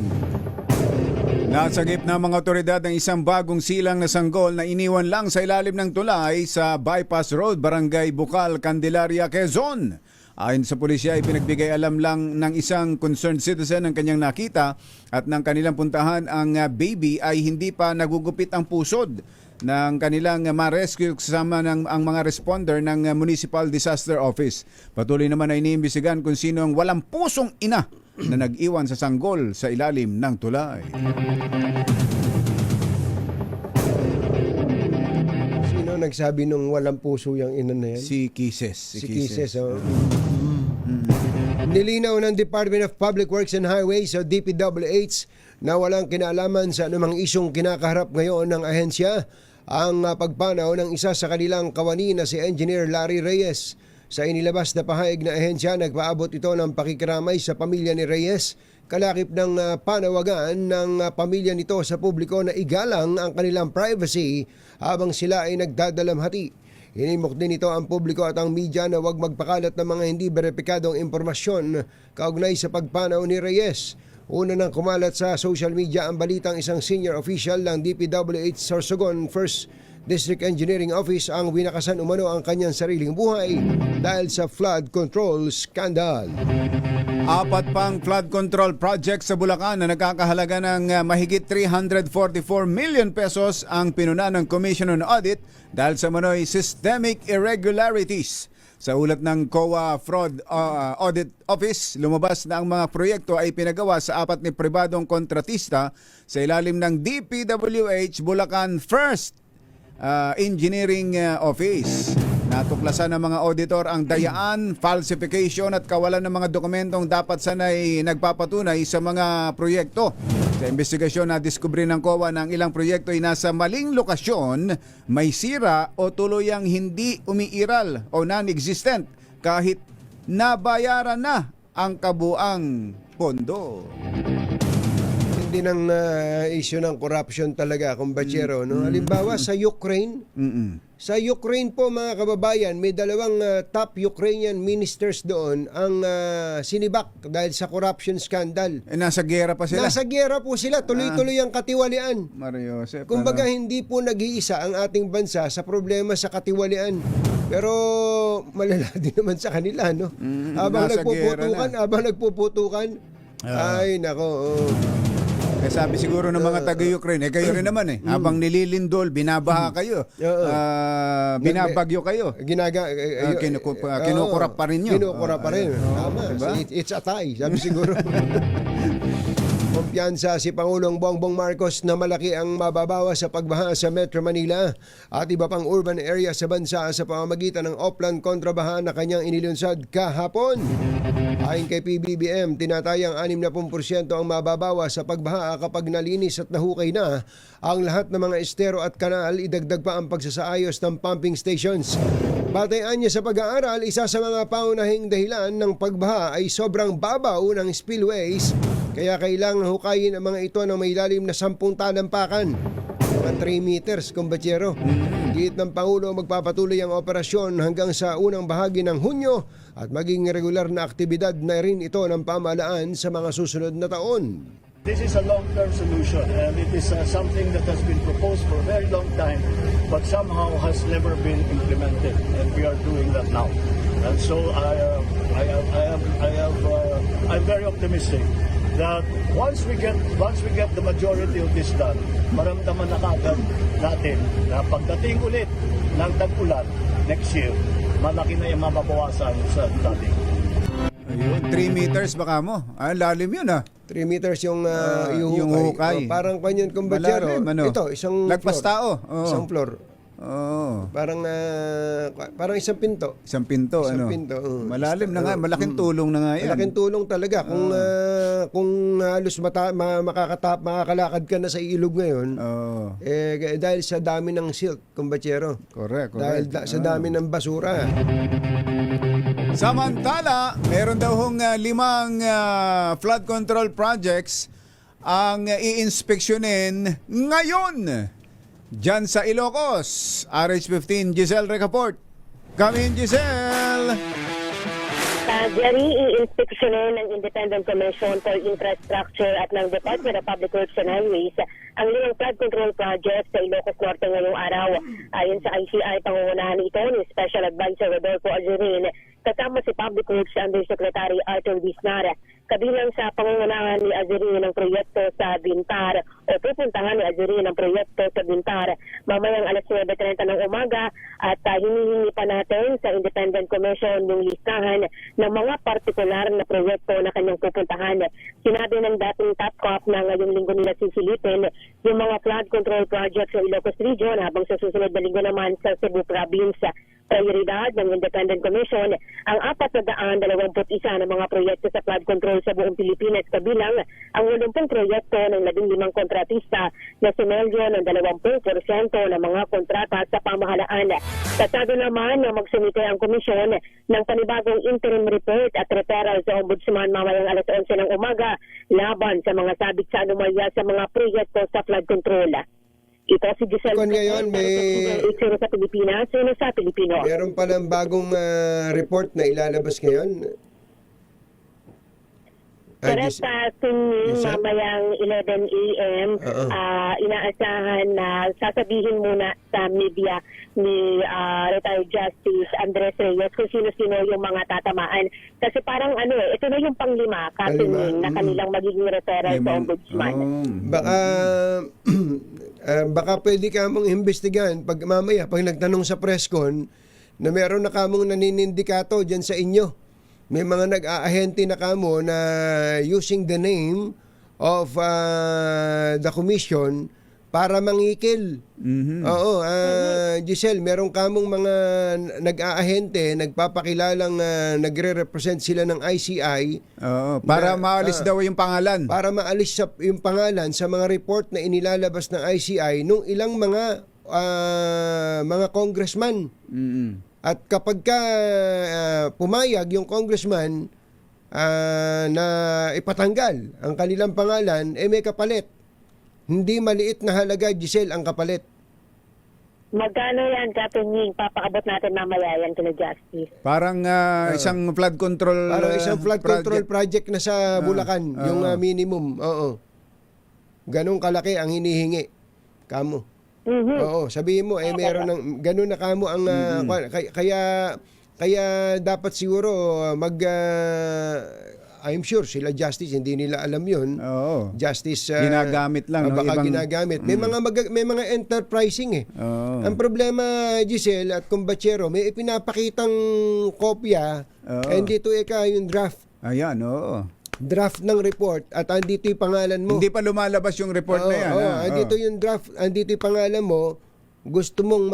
Nasagip na mga otoridad ng isang bagong silang na sanggol na iniwan lang sa ilalim ng tulay sa Bypass Road, Barangay Bukal, Candelaria, Quezon. Ayon sa pulisya, ipinagbigay alam lang ng isang concerned citizen ang kanyang nakita at nang kanilang puntahan ang baby ay hindi pa nagugupit ang pusod ng kanilang ma-rescue kasama ng ang mga responder ng Municipal Disaster Office. Patuloy naman na iniimbestigahan kung sino ang walang pusong ina na nag-iwan sa sanggol sa ilalim ng tulay. Sino nagsabi nung walang puso yung ina na yan? Si Kises. Si Kises, oh. Nilinaw ng Department of Public Works and Highways o DPWH na walang kinalaman sa anumang isyong kinakaharap ngayon ng ahensya ang pagpanaw ng isa sa kanilang kawani na si Engineer Larry Reyes. Sa inilabas na pahayag na ahensya, nagpaabot ito ng pakikiramay sa pamilya ni Reyes, kalakip ng panawagan ng pamilya nito sa publiko na igalang ang kanilang privacy habang sila ay nagdadalamhati. Hinimok din ito ang publiko at ang media na huwag magpakalat ng mga hindi beripikadong impormasyon kaugnay sa pagpanaw ni Reyes. Una nang kumalat sa social media ang balitang isang senior official ng DPWH Sorsogon 1st District Engineering Office ang winakasan umano ang kanyang sariling buhay dahil sa flood control scandal. 4 pang flood control project sa Bulacan na nagkakahalaga ng mahigit 344 million pesos ang pinuna ng Commission on Audit dahil sa manoy systemic irregularities. Sa ulat ng COA Fraud Audit Office, lumabas na ang mga proyekto ay pinagawa sa 4 ni pribadong kontratista sa ilalim ng DPWH Bulacan First Engineering Office. Natuklasan ng mga auditor ang dayaan, falsification at kawalan ng mga dokumentong dapat sanay nagpapatunay sa mga proyekto. Sa investigasyon na diskubre ng COA na ang ilang proyekto ay nasa maling lokasyon, may sira o tuluyang hindi umiiral o non-existent kahit nabayaran na ang kabuang pondo. Hindi ng issue ng corruption talaga, kumbachero. No? Halimbawa sa Ukraine, sa Ukraine po mga kababayan, may dalawang top Ukrainian ministers doon ang sinibak dahil sa corruption scandal. Nasa gera pa sila? Nasa gera po sila, tuloy-tuloy ang katiwalian. Mario Joseph. Kumbaga hindi po nag-iisa ang ating bansa sa problema sa katiwalian. Pero malala din naman sa kanila, no? Habang nagpuputukan, ay nako. Sabi siguro ng mga taga-Ukraine, kayo rin naman habang nililindol, binabaha kayo, binabagyo kayo. Kinukurap pa rin nyo. Kinukurap pa rin. Tama. Diba? It's a tie, sabi siguro. Kumpiyansa si Pangulong Bongbong Marcos na malaki ang mababawa sa pagbaha sa Metro Manila at iba pang urban area sa bansa sa pamamagitan ng Oplan kontrabaha na kanyang inilunsad kahapon. Ayon kay PBBM, tinatayang 60% ang mababawa sa pagbaha kapag nalinis at nahukay na ang lahat ng mga estero at kanal, idagdag pa ang pagsasaayos ng pumping stations. Batayan niya sa pag-aaral, isa sa mga paunahing dahilan ng pagbaha ay sobrang babaw ng spillways, kaya kailangan hukayin ang mga ito ng may lalim na 10 talampakan. Mga 3 meters, kumbachero. Giit ng Pangulo, magpapatuloy ang operasyon hanggang sa unang bahagi ng Hunyo at maging regular na aktibidad na rin ito ng pamahalaan sa mga susunod na taon. This is a long-term solution and it is something that has been proposed for a very long time but somehow has never been implemented, and we are doing that now. And so I'm very optimistic that once we get the majority of this done, maramdaman na kagad natin na pagdating ulit ng tag-ulan next year, malaki na yung mababawasan sa dating. Ayun, 3 meters baka mo. Lalim yun 3 meters yung yung hukay. Parang kanyan kumbachero. Malalim, ano? Ito, isang lagpas floor. tao. Isang floor. Parang isang pinto. Isang pinto, Isang ano? pinto, Malalim na nga, malaking tulong na nga yan. Malaking tulong talaga. Kung halos makakalakad ka na sa ilog ngayon, dahil sa dami ng silt, kumbachero. Correct. Dahil sa dami ng basura. Samantala, meron daw hong 5 flood control projects ang iinspeksyonin ngayon dyan sa Ilocos. RH15, Giselle Recaport. Come in, Giselle! Jerry, i-inspeksyonin ng Independent Commission for Infrastructure at ng Department of Public Works and Highways ang 5 flood control project sa Ilocos Norte ngayong araw. Ayon sa ICI, pangungunahan ito ni Special Advisor Rodolfo Azurin kasama si Public Works Undersecretary Arthur Bisnara. Kabilang sa pangungunahan ni Azurin ang proyekto sa Bintar o pupuntahan ni Azurin ang proyekto sa Bintar mamayang alas 9:30 ng umaga at hinihingi pa natin sa Independent Commission yung listahan ng mga partikular na proyekto na kanyang pupuntahan. Sinabi ng dating top cop na ngayong linggo nila sisilipin yung mga flood control projects sa Ilocos Region habang sa susunod na linggo naman sa Cebu Province. Prioridad ng Independent Commission ang 421 na mga proyekto sa flood control sa buong Pilipinas kabilang ang 80 proyekto ng 15 kontratista na sumelyo ng 20% ng mga kontrata sa pamahalaan. Kasado naman na magsumite ang komisyon ng panibagong interim report at referral sa Ombudsman mamayang alas 11 ng umaga laban sa mga sabit sa anomalya sa mga proyekto sa flood control. Ito si Giselle. Kung ngayon sa Pilipinas, sa Pilipino. Meron palang bagong report na ilalabas ngayon. Correct, mamayang 11 a.m. Inaasahan na sasabihin muna sa media ni retired Justice Andres Reyes kung sino-sino yung mga tatamaan. Kasi parang ito na yung panglima na kanilang magiging referral sa Ombudsman. Baka pwede ka mong imbestigahan pag mamaya, pag nagtanong sa presscon na meron na kamong naninindikato dyan sa inyo. May mga nag-aahente na kamo na using the name of the commission para mangikil. Oo, Giselle, meron kamong mga nag-aahente, nagpapakilalang nagre-represent sila ng ICI. Para maalis daw yung pangalan. Para maalis yung pangalan sa mga report na inilalabas ng ICI nung ilang mga congressman. At kapag pumayag yung congressman na ipatanggal ang kanilang pangalan, may kapalit. Hindi maliit na halaga, Giselle, ang kapalit. Magkano yan, Kapiteng? Papakabot natin mamaya yan kina Justice. Parang isang flood control Parang isang flood control project na sa Bulacan, yung minimum. Oo. Ganun kalaki ang hinihingi. Kamo. Oo, sabihin mo meron ng ganun na kamo ang kaya dapat siguro I'm sure sila Justice hindi nila alam 'yun. Justice ginagamit lang baka ginagamit. May mga enterprising Ang problema, Giselle at Kumbachero, may ipinapakitang kopya hindi to yung draft. Ayan, Draft ng report at andito yung pangalan mo. Hindi pa lumalabas yung report na yan. Andito yung draft, andito yung pangalan mo. Gusto mong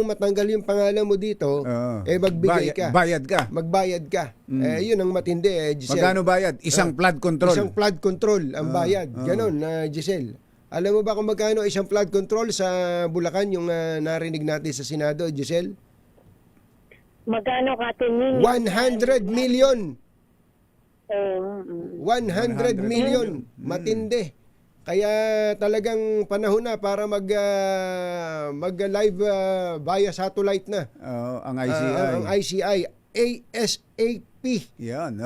matanggal yung pangalan mo dito, magbigay ka. Magbayad ka. Yun ang matindi, Giselle. Magkano bayad? Isang flood control. Isang flood control ang bayad. Ganon, Giselle. Alam mo ba kung magkano isang flood control sa Bulacan yung narinig natin sa Senado, Giselle? Magkano ka 100 million. 100 million. Matindi. Kaya talagang panahon na para mag-live via satellite na. Ang ICI. Ang ICI. ASAP. Yan,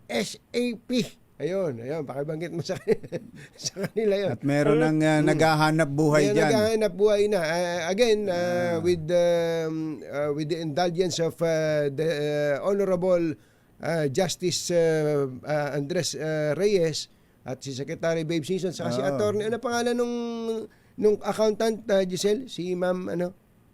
ASAP. Ayun, pakibanggit mo sa kanila yun. At meron ng naghahanap buhay dyan. Naghahanap buhay na. Again, with the indulgence of the Honorable Justice Andres Reyes at si Secretary Babe Season sa si attorney. Ano pangalan nung accountant, Giselle? Si Ma'am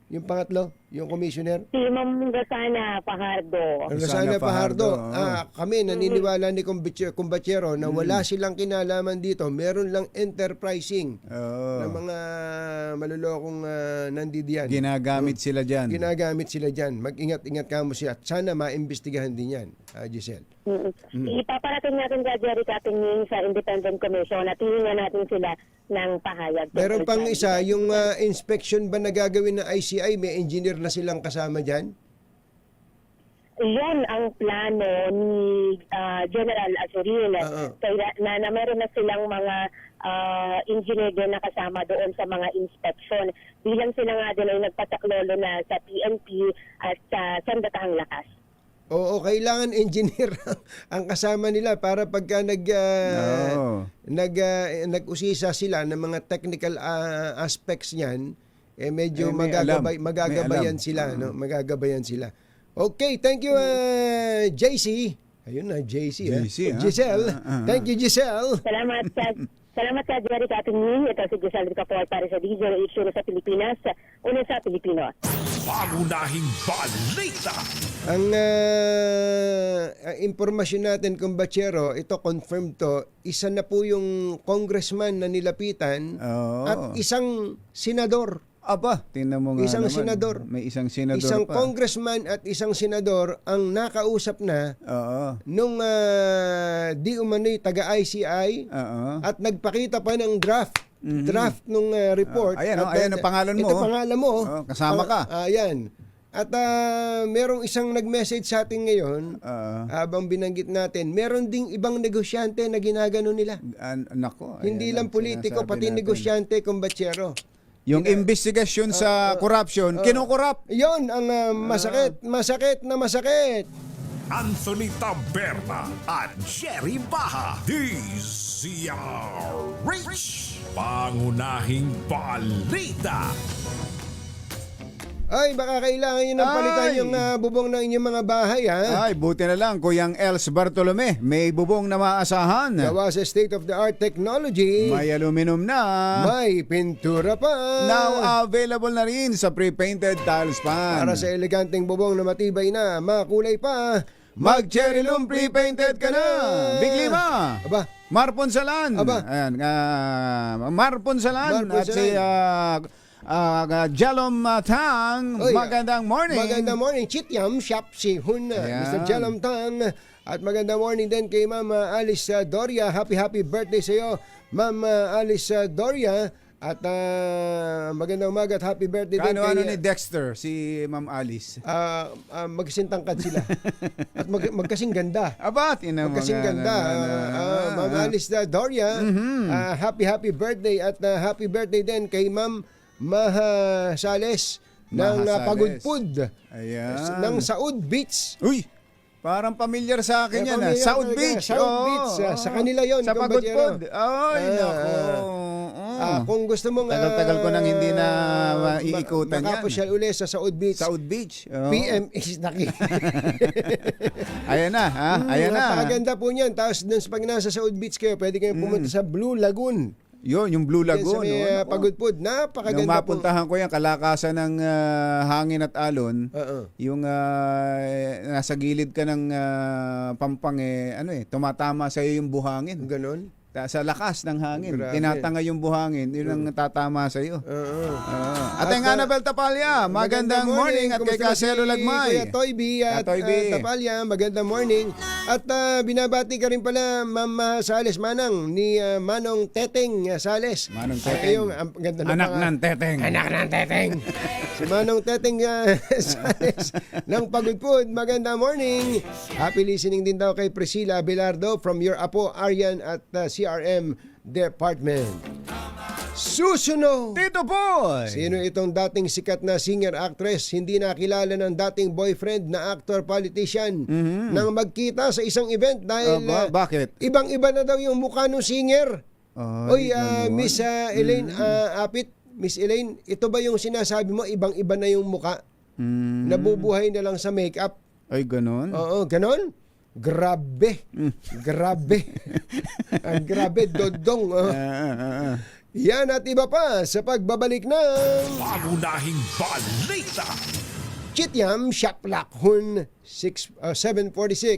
Yung pangatlo, yung commissioner? Si Ma'am Rosana Fajardo. Rosana Fajardo. oo. Kami naniniwala ni Kumbachero na wala silang kinalaman dito. Meron lang enterprising Oo. na mga malulokong nandidiyan. Ginagamit sila dyan. Ginagamit sila dyan. Mag-ingat-ingat ka mo siya. At sana maimbestigahan din yan, Giselle. Ipaparating natin ka, Jerry Katingin, sa Independent Commission at hihinga natin sila ng pahayag. Meron tungkol pang sa- isa, yung inspection ba na gagawin ng ICI, may engineer na silang kasama dyan? Yun ang plano ni General Azurin. Kaya na meron na silang mga engineer din na kasama doon sa mga inspection. Bilang sila nga din ay nagpataklolo na sa PNP at sa Sandatahang Lakas. Oo, kailangan engineer ang kasama nila para pagka nag-usisa sila ng mga technical aspects niyan, medyo may alam. magagabayan May alam. sila, no? Magagabayan sila. Okay, thank you JC. Ayun na, JC. JC, Giselle. Thank you, Giselle. Salamat sa Jerry Katingin. Ito si Giselle Ricapol para sa DZRH sa Pilipinas. Una sa Pilipino. Pangunahing balita. Ang impormasyon natin, Kumbachero, ito confirmed to, isa na po yung congressman na nilapitan at isang senador. Aba, tingnan mo nga Isang naman. senador. May isang senador Isang pa. congressman at isang senador ang nakausap na Oo. nung di umano'y taga-ICI at nagpakita pa ng draft nung report. Ayan, At, ayan ang pangalan mo. Ito pangalan mo. Kasama ka. Ayan. At merong isang nag-message sa atin ngayon, habang binanggit natin, meron ding ibang negosyante na ginagano nila. Nako. Hindi ayan lang ang politiko, sinasabi pati natin. negosyante, Kumbachero. Yung investigasyon sa corruption, kinukurap. Yon ang masakit na masakit. Anthony Taberna at Jerry Baha. DZRH. Pangunahing balita. Ay, baka kailangan nyo ng palitan yung bubong ng inyong mga bahay, ha? Ay, buti na lang, Kuyang Els Bartolome. May bubong na maasahan. Gawa sa state-of-the-art technology. May aluminum na. May pintura pa. Now available na rin sa pre-painted tiles pan. Para sa eleganteng bubong na matibay na, makulay pa. Mag-cherry loom pre-painted ka na. Big Lima. Aba. Marponsalan. Aba. Ayan, Marponsalan. At si Jalom Tang. Oy, Magandang morning. Magandang morning. Chityam Shop si Hun. Mr. Jalom Tang. At magandang morning din kay Ma'am Alice Doria. Happy birthday sa iyo, Ma'am Alice Doria. At magandang umaga at happy birthday din Ano kay ni Dexter, si Ma'am Alice. magsintangkad sila. At magkasing ganda. Aba, tinan mo Magkasing nga ganda. Ma'am Alice Doria, happy birthday at happy birthday din kay Ma'am Maha Sales ng Maha Sales. Pagudpud Ayan. ng Saud Beach. Uy, parang familiar sa akin yan. Familiar South talaga. Beach. South Beach. Sa kanila yon. Sa Pagudpud. Ay, nako. Kung gusto mong Tagal-tagal ko nang hindi na iikutan yan. makapasyal uli sa Saud Beach. South Beach. PM is naki. Ayan na, ha? Ayan na. Napakaganda po niyan. Tapos pag nasa Saud Beach kayo, pwede kayong pumunta sa Blue Lagoon. Yun, yung Blue Yan sa Lagoon. may Pagudpud. Nung Napakaganda po. mapuntahan ko yan, kalakasan ng hangin at alon, yung nasa gilid ka ng pampang, tumatama sa iyo yung buhangin. Ganon. Sa lakas ng hangin. Grabe. Tinatanga yung buhangin, yun ang tatama sa iyo. At ang At, Annabel Tapalya, magandang morning. At kay Kumusta Caselo si Lagmay. Kuya Toybi at Toybi. Tapalya, magandang morning. At binabati ka rin pala, Ma'am Sales Manang, ni Manong Teteng Sales. Manong At Teteng. ang ganda ng Anak ng Teteng. Anak ng Teteng. Si Manong Teteng Sales ng Pagudpud, magandang morning. Happy listening din daw kay Priscilla Belardo from your Apo Aryan at CRM Department. Susunod! Tito Boy! Sino itong dating sikat na singer-actress, hindi nakilala ng dating boyfriend na actor-politician nang magkita sa isang event dahil bakit? ibang-iba na daw yung mukha ng singer. Oy, Miss Elaine Apit, Miss Elaine, ito ba yung sinasabi mo, ibang-iba na yung mukha? Nabubuhay na lang sa makeup? Ay, ganon? Oo, ganon? Grabe. Grabe. Ang grabe, dodong. Yan at iba pa sa pagbabalik ng Pangunahing balita. Chitiam Shaplak Hun 746.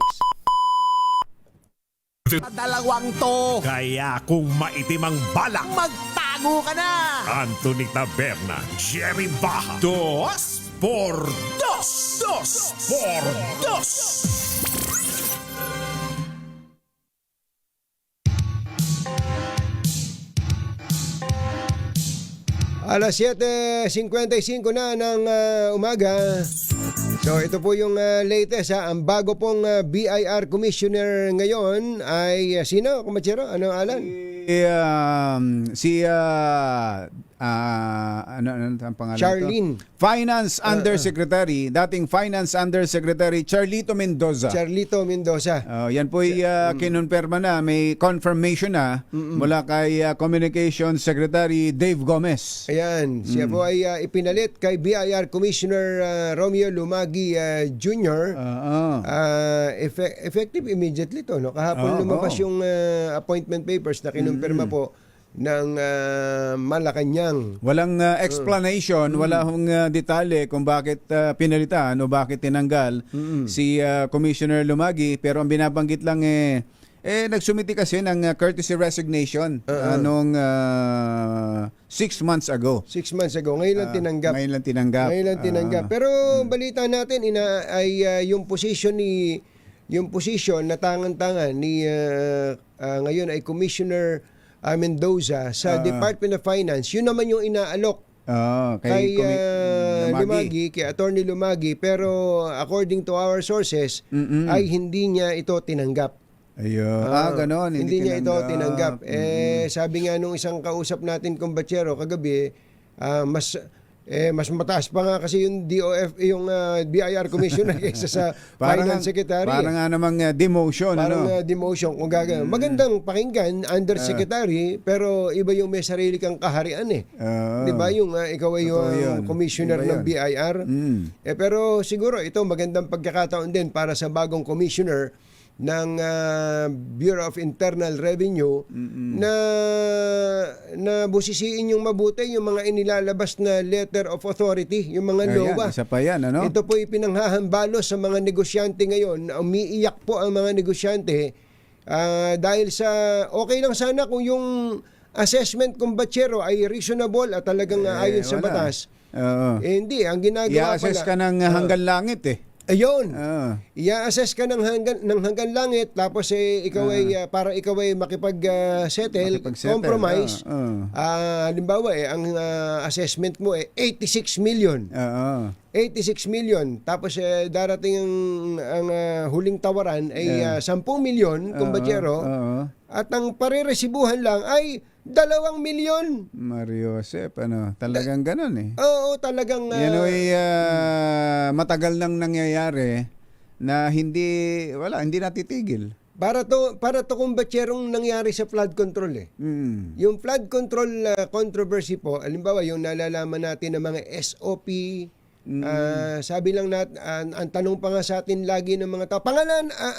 Dalawang to. Kaya kung maitim ang balak, Magtago ka na. Anthony Taberna, Jerry Baja, 2 por 2. 2 por 2. Alas 7:55 na ng umaga. So ito po yung latest Ang bago pong BIR Commissioner ngayon ay sino, Kumachero? Ano, Alan? Ano ang pangalan Charlene. to? Finance Undersecretary, dating Finance Undersecretary Charlito Mendoza. Charlito Mendoza. Yan po ay kinonfirma na, may confirmation na mula kay Communications Secretary Dave Gomez. Ayan, siya po ay ipinalit kay BIR Commissioner Romeo Lumagi Jr. Effective immediately to, no? Kahapon lumabas yung appointment papers na kinumpirma po ng Malacanang. Walang explanation, wala hong detalye kung bakit pinalitan o bakit tinanggal si Commissioner Lumagi, pero ang binabanggit lang nagsumiti kasi ng courtesy resignation noong 6 months ago. 6 months ago. Ngayon lang tinanggap. Ngayon lang tinanggap. Pero balita natin ay yung position na tangan-tangan ni ngayon ay Commissioner Mendoza sa Department of Finance. Yun naman yung inaalok kay Lumagi, kay Attorney Lumagi, pero according to our sources ay hindi niya ito tinanggap. Ayun. Ganon. Hindi niya ito tinanggap. Sabi nga nung isang kausap natin kumbachero kagabi, mas mataas pa nga kasi yung DOF, yung BIR Commissioner kaysa sa Finance Secretary. Parang nga namang demotion. Demotion kung gagawin. Magandang pakinggan, Undersecretary, pero iba yung may sarili kang kaharian Di ba? Yung ikaw ay yung Commissioner ng BIR. Pero siguro ito magandang pagkakataon din para sa bagong Commissioner ng Bureau of Internal Revenue na busisiin yung mabuti yung mga inilalabas na letter of authority, yung mga LOA. Isa pa yan, ano? Ito po ipinanghahambalo sa mga negosyante ngayon. Umiiyak po ang mga negosyante dahil sa okay lang sana kung yung assessment kumbachero ay reasonable at talagang ayon sa batas. Hindi, ang ginagawa I-assess ka ng hanggang langit Ayun. I-assess ka ng hanggang langit tapos ikaw ay para ikaw ay makipag-settle, compromise. Halimbawa ang assessment mo 86 million. 86 million. Tapos darating ang huling tawaran ay 10 million, kumbachero. At ang pareresibuhan lang ay 2 milyon. Mario Josep, talagang ganun Oo, talagang yan ay matagal nang nangyayari na hindi natitigil. Para to kumbatserong nangyari sa flood control Yung flood control controversy po, halimbawa yung nalalaman natin ng mga SOP, sabi lang natin, ang tanong pa nga sa atin lagi ng mga tao,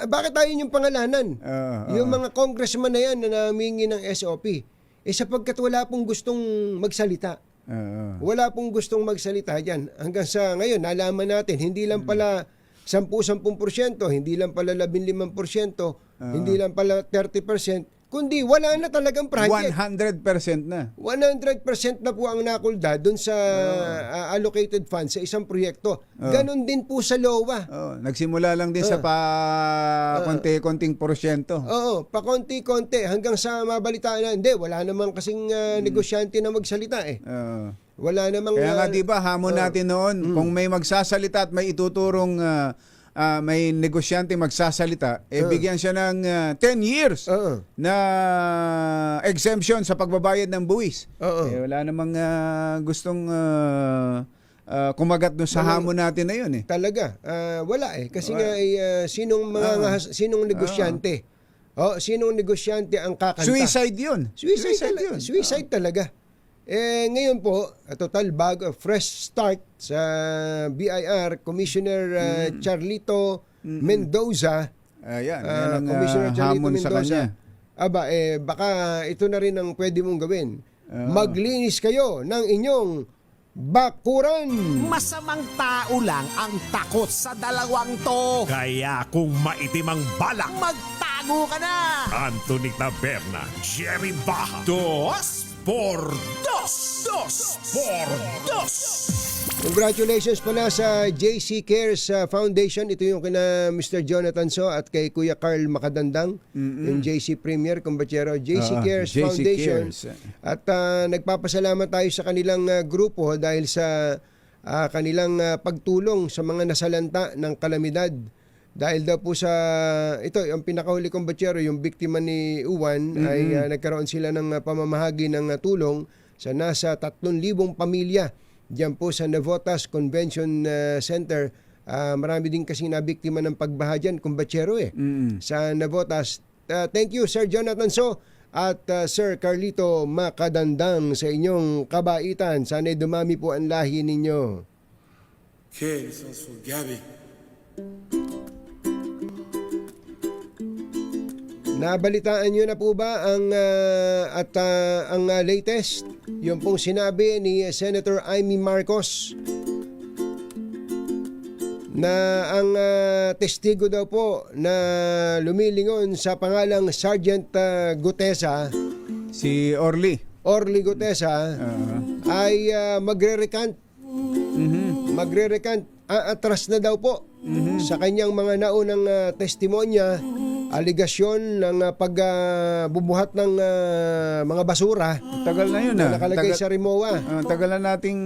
bakit tayo yung pangalanan? Yung mga congressman na yan na namingi ng SOP. Sapagkat wala pong gustong magsalita. Wala pong gustong magsalita dyan. Hanggang sa ngayon, nalaman natin, hindi lang pala 10%, hindi lang pala 15%, hindi lang pala 30%, kundi wala na talagang project. 100% na. 100% na po ang nakulda doon sa allocated funds sa isang proyekto. Ganon din po sa LOA. Nagsimula lang din sa konti-konting porsyento. Pakonti-konti hanggang sa mabalitaan na, hindi, wala namang kasing negosyante na magsalita Wala namang... Kaya nga diba, hamon natin noon, kung may magsasalita at may ituturong may negosyante magsasalita, bigyan siya ng 10 years na exemption sa pagbabayad ng buwis. Wala namang gustong kumagat doon sa hamon natin na yun Talaga, wala kasi nga sinong negosyante? Sinong negosyante ang kakanta? Suicide yun. Suicide talaga. Ngayon po, total fresh start sa BIR Commissioner Charlito Mendoza. Yan ang Commissioner Charlito hamon Mendoza. sa kanya. Baka ito na rin ang pwede mong gawin. maglinis kayo ng inyong bakuran. Masamang tao lang ang takot sa dalawang to. Kaya kung maitim ang balak, magtago ka na. Anthony Taberna, Jerry Baja. 2 por 2. 2 por 2. Congratulations pala sa JC Cares Foundation. Ito yung kina Mr. Jonathan So at kay Kuya Carl Makadandang, yung JC Premier Kumbachero, JC Cares JC Foundation. Cares. At nagpapasalamat tayo sa kanilang grupo dahil sa kanilang pagtulong sa mga nasalanta ng kalamidad. Dahil daw po sa ito, yung pinakahuli kong batyero, yung biktima ni Uwan, ay nagkaroon sila ng pamamahagi ng tulong sa nasa 3,000 pamilya diyan po sa Navotas Convention Center. Marami din kasi nabiktima ng pagbaha dyan, kumbatsero sa Navotas. Thank you, Sir Jonathan So at Sir Carlito Makadandang sa inyong kabaitan. Sana'y dumami po ang lahi ninyo. Okay, this one's for Gabby. Nabalitaan nyo na po ba ang ang latest? Yung pong sinabi ni Senator Amy Marcos na ang testigo daw po na lumilingon sa pangalang Sergeant Gutesa, Si Orly Gutesa, ay magre-recant. Magre-recant. Atras na daw po sa kanyang mga naunang testimonya, aligasyon ng pagbubuhat ng mga basura. Tagal na yun na nakalagay sa Rimowa. Tagal na nating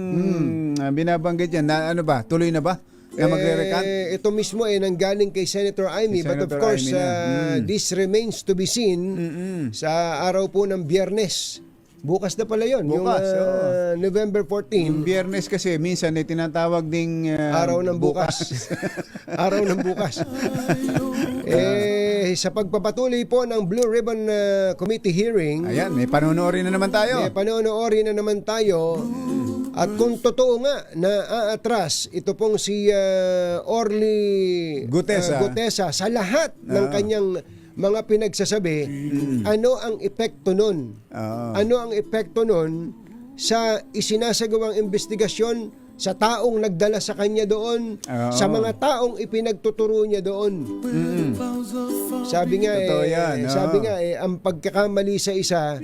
binabanggit yan. Na, ba? Tuloy na ba? Na magre-recant? Ito mismo nanggaling kay Senator Amy. But of Senator course, Amy this remains to be seen sa araw po ng Biyernes. Bukas na pala yun. Bukas, yung November 14. Yung Biyernes kasi minsan tinatawag ding araw ng bukas. Araw ng bukas. Sa pagpapatuloy po ng Blue Ribbon Committee hearing. Ayan, may panonoorin na naman tayo. At kung totoo nga na aatras, ito pong si Orly Gutesa sa lahat ng kanyang mga pinagsasabi, ano ang epekto nun? Ano ang epekto nun sa isinasagawang investigasyon, sa taong nagdala sa kanya doon, sa mga taong ipinagtuturo niya doon? Sabi nga ang pagkakamali sa isa,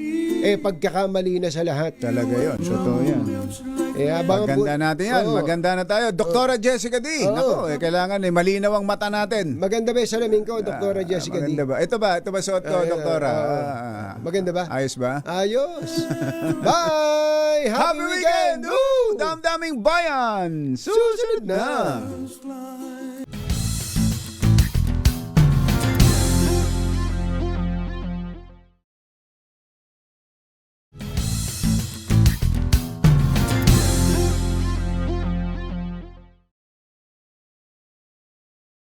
pagkakamali na sa lahat. Talaga yun, totoo yan. Maganda natin yan, maganda na tayo. Doktora Jessica D. Nako, kailangan malinaw ang mata natin. Maganda ba yung salamin ko, Doktora Jessica D? Maganda ba? Ito ba suot ko, Doktora? Maganda ba? Ayos ba? Ayos. Bye! Happy weekend! Damdaming bayan! Susunod na!